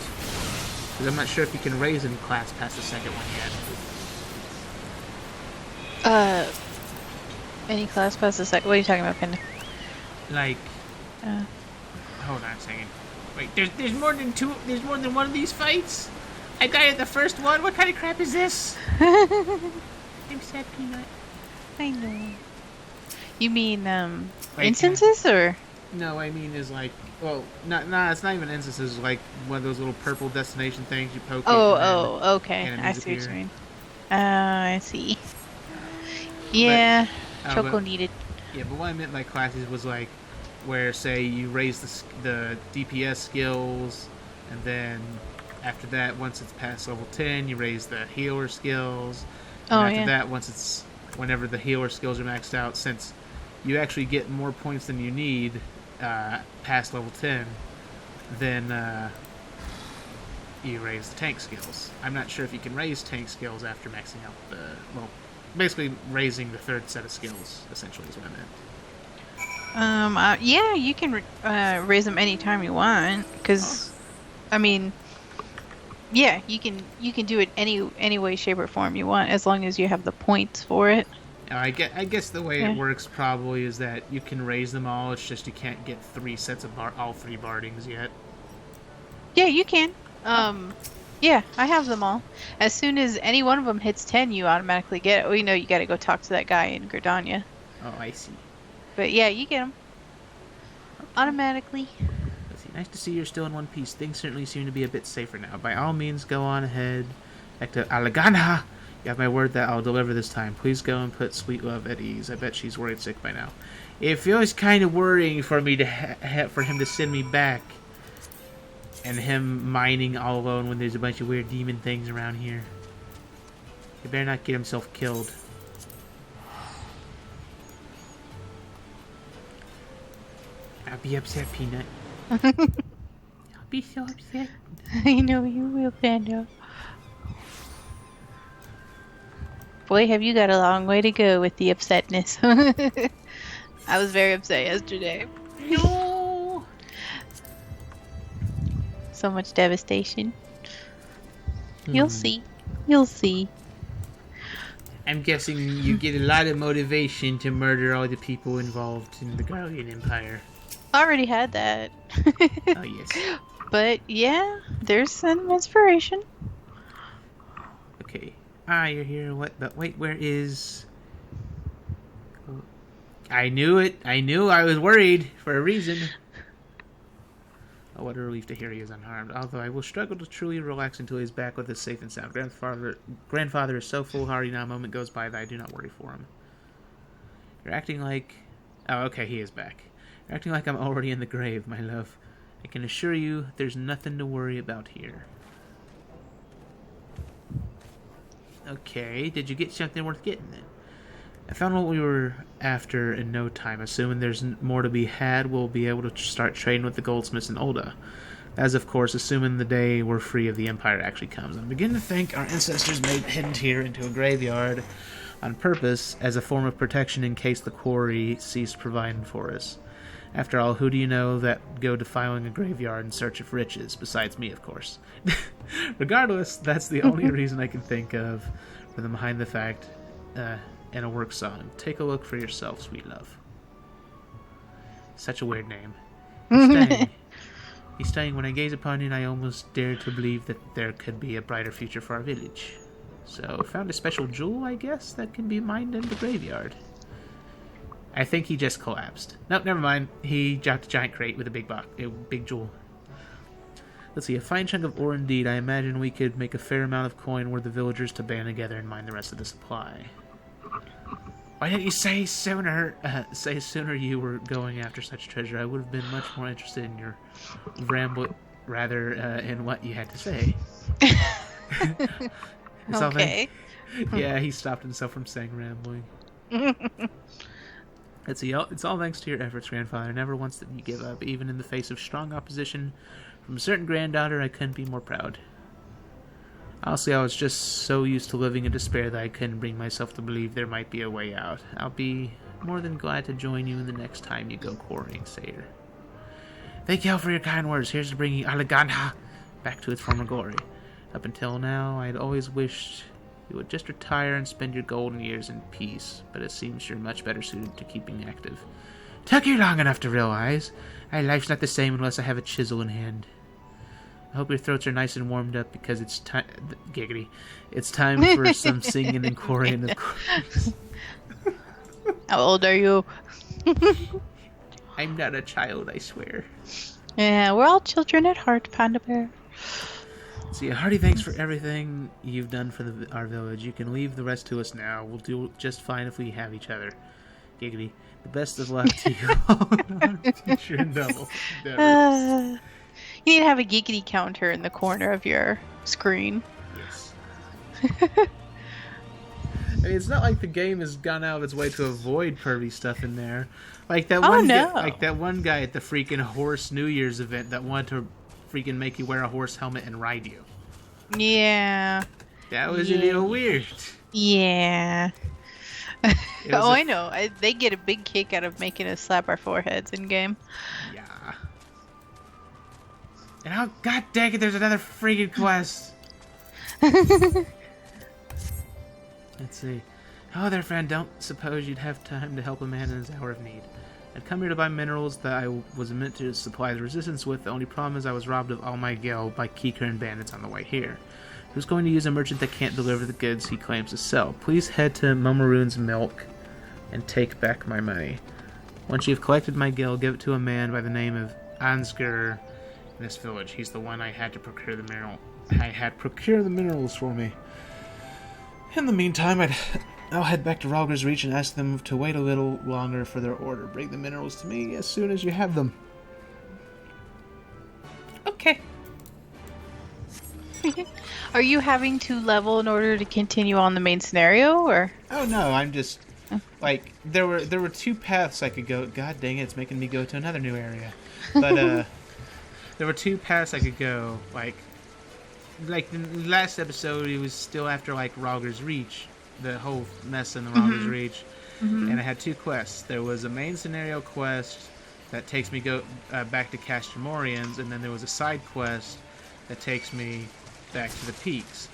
Because I'm not sure if you can raise in class past the second one yet. Any class past the second? What are you talking about, Panda? Like, hold on a second. Wait, there's more than two. There's more than one of these fights. I died at the first one. What kind of crap is this? I'm sad, Peanut. I know. You mean Wait, instances or? No, I mean is like, well, it's not even instances. Like one of those little purple destination things you poke. Oh, okay. I see what you mean. I see. Yeah, Choco needed. Yeah, but what I meant by classes was like, where say you raise the DPS skills, and then after that, once it's past level 10, you raise the healer skills. And after that, whenever the healer skills are maxed out, since you actually get more points than you need past level 10, then you raise the tank skills. I'm not sure if you can raise tank skills after maxing out basically raising the third set of skills, essentially, is what I meant. Yeah, you can raise them anytime you want, because, I mean, yeah, you can do it any way, shape, or form you want, as long as you have the points for it. I guess the way it works probably is that you can raise them all. It's just you can't get 3 sets of all 3 bardings yet. Yeah, you can. Yeah, I have them all. As soon as any one of them hits 10, you automatically get it. Well, you know, you got to go talk to that guy in Gridania. Oh, I see. But yeah, you get them automatically. Let's see. Nice to see you're still in one piece. Things certainly seem to be a bit safer now. By all means, go on ahead. Back to Alagana. You have my word that I'll deliver this time. Please go and put Sweet Love at ease. I bet she's worried sick by now. It feels kind of worrying for me for him to send me back, and him mining all alone when there's a bunch of weird demon things around here. He better not get himself killed. I'll be upset, Peanut. I'll be so upset. I know you will, Panda. Boy, have you got a long way to go with the upsetness. I was very upset yesterday. No! So much devastation. You'll see. You'll see. I'm guessing you get a lot of motivation to murder all the people involved in the Garlean Empire. Already had that. Oh, yes. But yeah, there's some inspiration. okay. Ah, you're here. What? But wait, where is... I knew it. I knew I was worried for a reason. Oh, what a relief to hear he is unharmed. Although I will struggle to truly relax until he's back with us safe and sound. Grandfather is so foolhardy now a moment goes by that I do not worry for him. You're acting like... Oh, okay, he is back. You're acting like I'm already in the grave, my love. I can assure you there's nothing to worry about here. Okay, did you get something worth getting then? I found what we were after in no time. Assuming there's more to be had, we'll be able to start trading with the goldsmiths in Ulda. As, of course, assuming the day we're free of the Empire actually comes. I'm beginning to think our ancestors made Hidden Tier into a graveyard on purpose as a form of protection in case the quarry ceased providing for us. After all, who do you know that go defiling a graveyard in search of riches, besides me, of course? Regardless, that's the only reason I can think of for them behind the fact in a work song. Take a look for yourself, sweet love. Such a weird name. He's stunning. When I gaze upon it, I almost dare to believe that there could be a brighter future for our village. So, found a special jewel, I guess, that can be mined in the graveyard. I think he just collapsed. Nope, never mind. He dropped a giant crate with a big jewel. Let's see, a fine chunk of ore indeed. I imagine we could make a fair amount of coin were the villagers to band together and mine the rest of the supply. Why didn't you say sooner? Say sooner you were going after such treasure. I would have been much more interested in your ramble, rather, in what you had to say. Okay. Yeah, he stopped himself from saying rambling. Let's see, it's all thanks to your efforts, Grandfather. Never once did you give up, even in the face of strong opposition from a certain granddaughter. I couldn't be more proud. Honestly, I was just so used to living in despair that I couldn't bring myself to believe there might be a way out. I'll be more than glad to join you the next time you go quarrying, Sayer. Thank you all for your kind words. Here's to bringing Alagandha back to its former glory. Up until now, I'd always wished you would just retire and spend your golden years in peace, but it seems you're much better suited to keeping active. Took you long enough to realize. Life's not the same unless I have a chisel in hand. I hope your throats are nice and warmed up because it's time... Giggity. It's time for some singing and quarrying, of course. How old are you? I'm not a child, I swear. Yeah, we're all children at heart, Panda Bear. See, a hearty thanks for everything you've done for our village. You can leave the rest to us now. We'll do just fine if we have each other. Giggity. The best of luck to you all in our future endeavors. You need to have a giggity counter in the corner of your screen. Yes. I mean, it's not like the game has gone out of its way to avoid pervy stuff in there. Like that one guy at the freaking Horse New Year's event that wanted to freaking make you wear a horse helmet and ride you. Yeah. That was a little weird. Yeah. I know. They get a big kick out of making us slap our foreheads in game. Yeah. And oh, god dang it, there's another freaking quest. Let's see. Oh, there, friend. Don't suppose you'd have time to help a man in his hour of need. I'd come here to buy minerals that I was meant to supply the resistance with. The only problem is I was robbed of all my gil by Keeker and bandits on the way here. Who's going to use a merchant that can't deliver the goods he claims to sell? Please head to Momaroon's Milk and take back my money. Once you've collected my gil, give it to a man by the name of Ansgar in this village. He's the one I had to procure the minerals for me. In the meantime, I'll head back to Ralger's Reach and ask them to wait a little longer for their order. Bring the minerals to me as soon as you have them. Okay. Are you having to level in order to continue on the main scenario, or? Oh no, I'm just like there were two paths I could go. God dang it, it's making me go to another new area. But there were two paths I could go. Like the last episode, it was still after like Ralger's Reach. The whole mess in the Ralger's Reach. And I had two quests. There was a main scenario quest that takes me back to Castramorians, and then there was a side quest that takes me back to the peaks.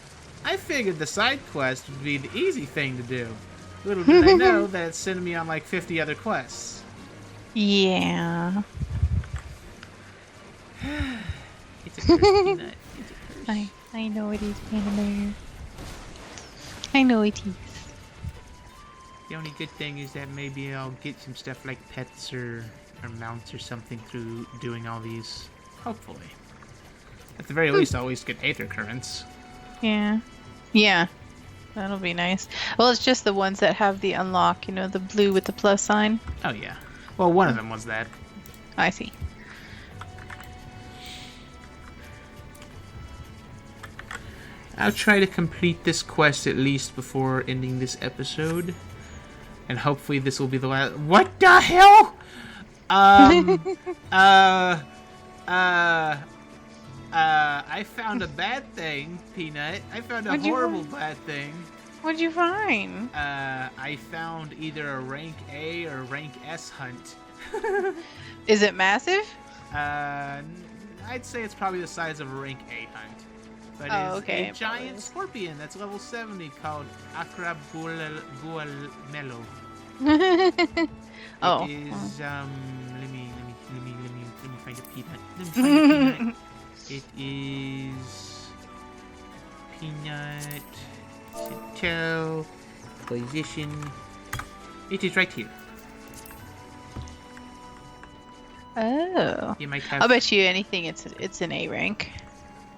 I figured the side quest would be the easy thing to do. Little did I know that it's sending me on like 50 other quests. Yeah. It's a cursed nut. It's a curse. I know it is, Panda Bear. I know it is. The only good thing is that maybe I'll get some stuff like pets or mounts or something through doing all these. Hopefully. At the very least, I'll at least get Aether Currents. Yeah. Yeah. That'll be nice. Well, it's just the ones that have the unlock, the blue with the plus sign. Oh, yeah. Well, one of them was that. I see. I'll try to complete this quest at least before ending this episode. And hopefully this will be the last... What the hell?! I found a bad thing, Peanut. I found a horrible bad thing. What'd you find? I found either a rank A or rank S hunt. Is it massive? I'd say it's probably the size of a rank A hunt. But it's a giant scorpion that's level 70 called Acrabulamelo. Oh. It is, let me find a peanut. It is peanut, Cittel, position. It is right here. Oh. You might have... I'll bet you anything it's an A rank.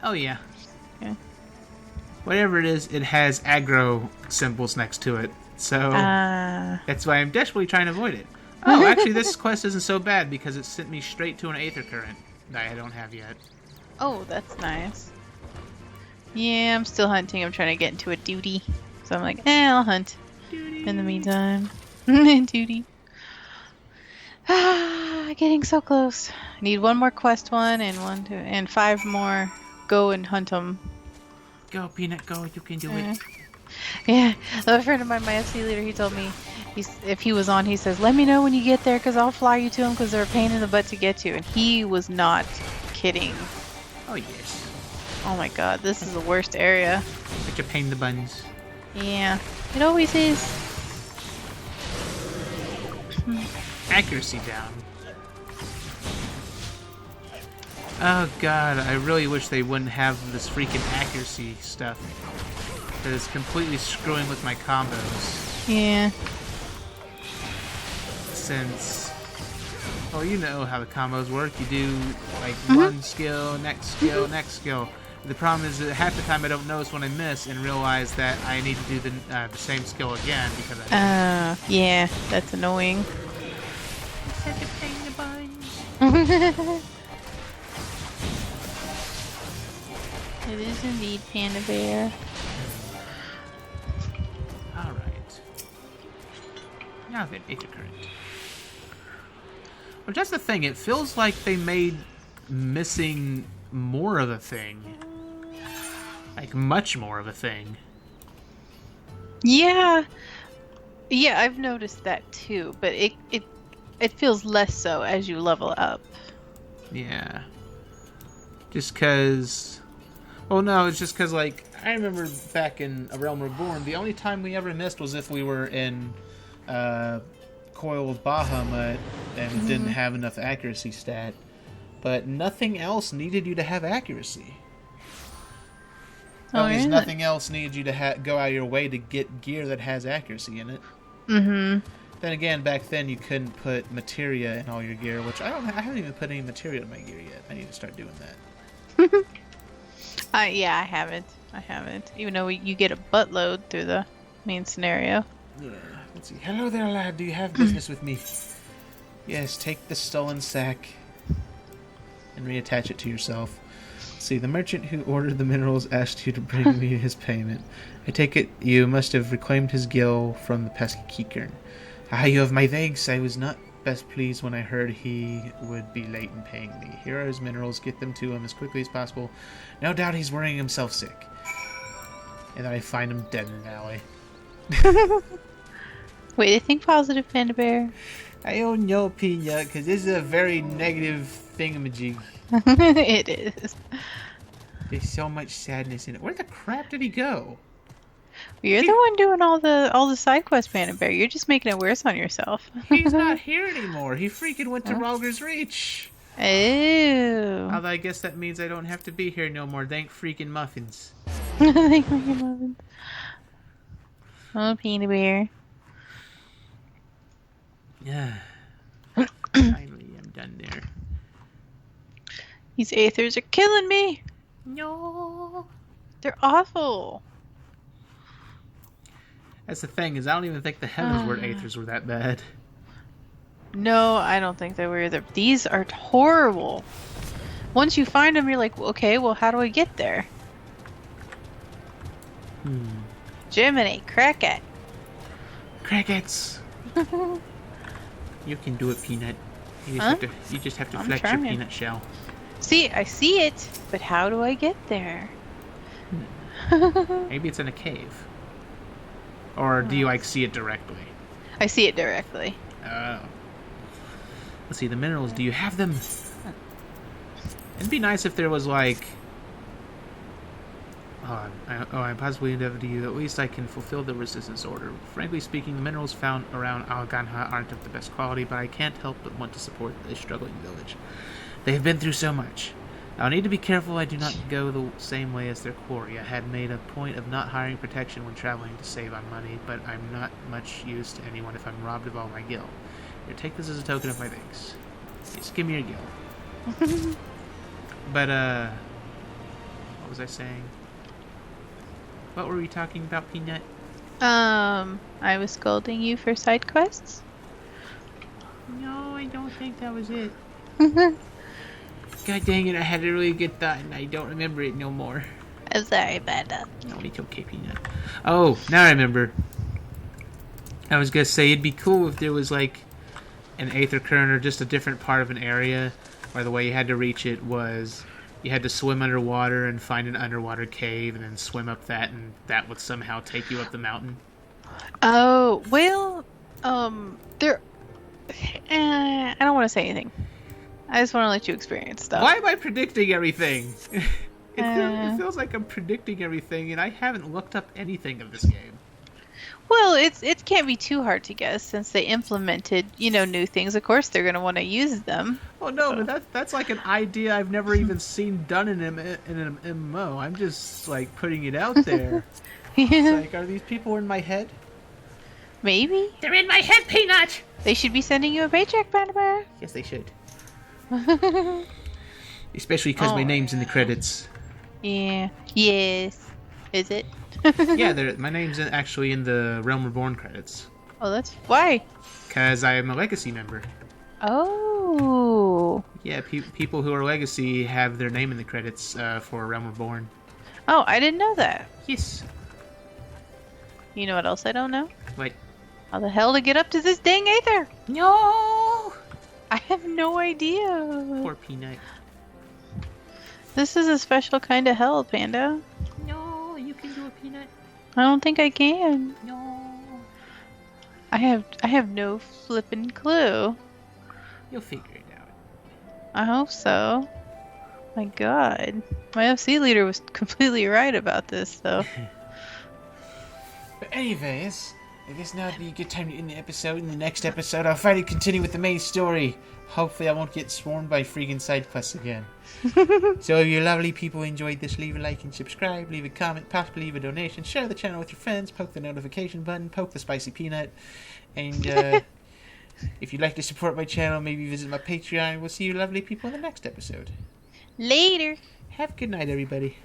Oh, yeah. Yeah. Whatever it is, it has aggro symbols next to it. So that's why I'm desperately trying to avoid it. Oh, actually, this quest isn't so bad because it sent me straight to an Aether Current that I don't have yet. Oh, that's nice. Yeah, I'm still hunting. I'm trying to get into a duty. So I'm like, I'll hunt. Duty. In the meantime. Duty. Getting so close. I need one more quest and 5 more. Go and hunt them. Go, Peanut, go. You can do it. Yeah. A friend of mine, my FC leader, he told me, if he was on, he says, let me know when you get there because I'll fly you to them because they're a pain in the butt to get to. And he was not kidding. Oh, yes. Oh my god, this is the worst area. Such a pain in the buns. Yeah, it always is. Accuracy down. Oh god, I really wish they wouldn't have this freaking accuracy stuff. That is completely screwing with my combos. Yeah. Since... Well, you know how the combos work. You do, like, one skill, next skill, next skill. The problem is that half the time I don't notice when I miss and realize that I need to do the same skill again because I yeah, that's annoying. It's such a pain in the buns. It is indeed Panda Bear. Alright. Now then, Aether Current. Well, that's the thing. It feels like they made missing more of a thing. Like, much more of a thing. Yeah. Yeah, I've noticed that too, but it feels less so as you level up. Yeah. Just because... Well, no, it's just because, like, I remember back in A Realm Reborn, the only time we ever missed was if we were in Coil of Bahamut and didn't have enough accuracy stat. But nothing else needed you to have accuracy. Oh, At least yeah? nothing else needed you to go out of your way to get gear that has accuracy in it. Mm-hmm. Then again, back then you couldn't put materia in all your gear, which I haven't even put any materia in my gear yet. I need to start doing that. Yeah, I haven't. Even though you get a buttload through the main scenario. Yeah, let's see. Hello there, lad. Do you have business with me? Yes, take the stolen sack and reattach it to yourself. Let's see, the merchant who ordered the minerals asked you to bring me his payment. I take it you must have reclaimed his gill from the pesky Keekern. Ah, you have my thanks. I was not best pleased when I heard he would be late in paying me. Here are his minerals. Get them to him as quickly as possible. No doubt he's worrying himself sick. And then I find him dead in an alley. Way to think positive, Panda Bear. I don't know, Pina, because this is a very negative thingamajig. It is. There's so much sadness in it. Where the crap did he go? You're the one doing all the side quests, Panda Bear. You're just making it worse on yourself. He's not here anymore. He freaking went to Ralger's Reach. Oh. Although I guess that means I don't have to be here no more. Thank freaking muffins. Thank you, Muffins. Oh, Peanut Bear. Yeah. Finally, I'm done there. These aethers are killing me. No. They're awful. That's the thing, is I don't even think the Heavensward Aethers were that bad. No, I don't think they were either. These are horrible. Once you find them, you're like, okay, well, how do I get there? Jiminy Cricket. Crickets! You can do it, Peanut. You just have to I'm flex your trying. peanut shell. See, I see it, but how do I get there? Maybe it's in a cave. Or do you, like, see it directly? I see it directly. Oh. Let's see, the minerals, do you have them? It'd be nice if there was, like... I possibly endeavor to you. At least I can fulfill the resistance order. Frankly speaking, the minerals found around Alganha aren't of the best quality, but I can't help but want to support a struggling village. They have been through so much. I'll need to be careful I do not go the same way as their quarry. I had made a point of not hiring protection when traveling to save on money, but I'm not much use to anyone if I'm robbed of all my gil. Here, take this as a token of my thanks. Just give me your gil. But, what was I saying? What were we talking about, Peanut? I was scolding you for side quests. No, I don't think that was it. God dang it, I had a really good thought and I don't remember it no more. I'm sorry about that. No, it's okay, Peanut. Oh, now I remember. I was gonna say, it'd be cool if there was, like, an Aether current or just a different part of an area where the way you had to reach it was you had to swim underwater and find an underwater cave and then swim up that, and that would somehow take you up the mountain. Oh, well, there... I don't want to say anything. I just want to let you experience stuff. Why am I predicting everything? It feels like I'm predicting everything, and I haven't looked up anything of this game. Well, it can't be too hard to guess since they implemented, new things. Of course, they're going to want to use them. Oh no, but that's like an idea I've never even seen done in an MMO. I'm just like putting it out there. It's like, are these people in my head? Maybe. They're in my head, Peanut! They should be sending you a paycheck, Panda Bear. Yes, they should. Especially because my name's in the credits. Yeah. Yes. Is it? Yeah, my name's actually in the Realm Reborn credits. Oh, that's why. Because I am a Legacy member. Oh. Yeah, people who are Legacy have their name in the credits for Realm Reborn. Oh, I didn't know that. Yes. You know what else I don't know? What? How the hell to get up to this dang Aether? No! I have no idea. Poor Peanut. This is a special kind of hell, Panda. No, you can do a Peanut. I don't think I can. No. I have no flippin' clue. You'll figure it out. I hope so. My god. My FC leader was completely right about this, though. But anyways, I guess now would be a good time to end the episode. In the next episode, I'll finally continue with the main story. Hopefully I won't get swarmed by freaking side quests again. So if you lovely people enjoyed this, leave a like and subscribe, leave a comment, possibly leave a donation, share the channel with your friends, poke the notification button, poke the spicy peanut, and if you'd like to support my channel, maybe visit my Patreon. We'll see you lovely people in the next episode. Later. Have a good night, everybody.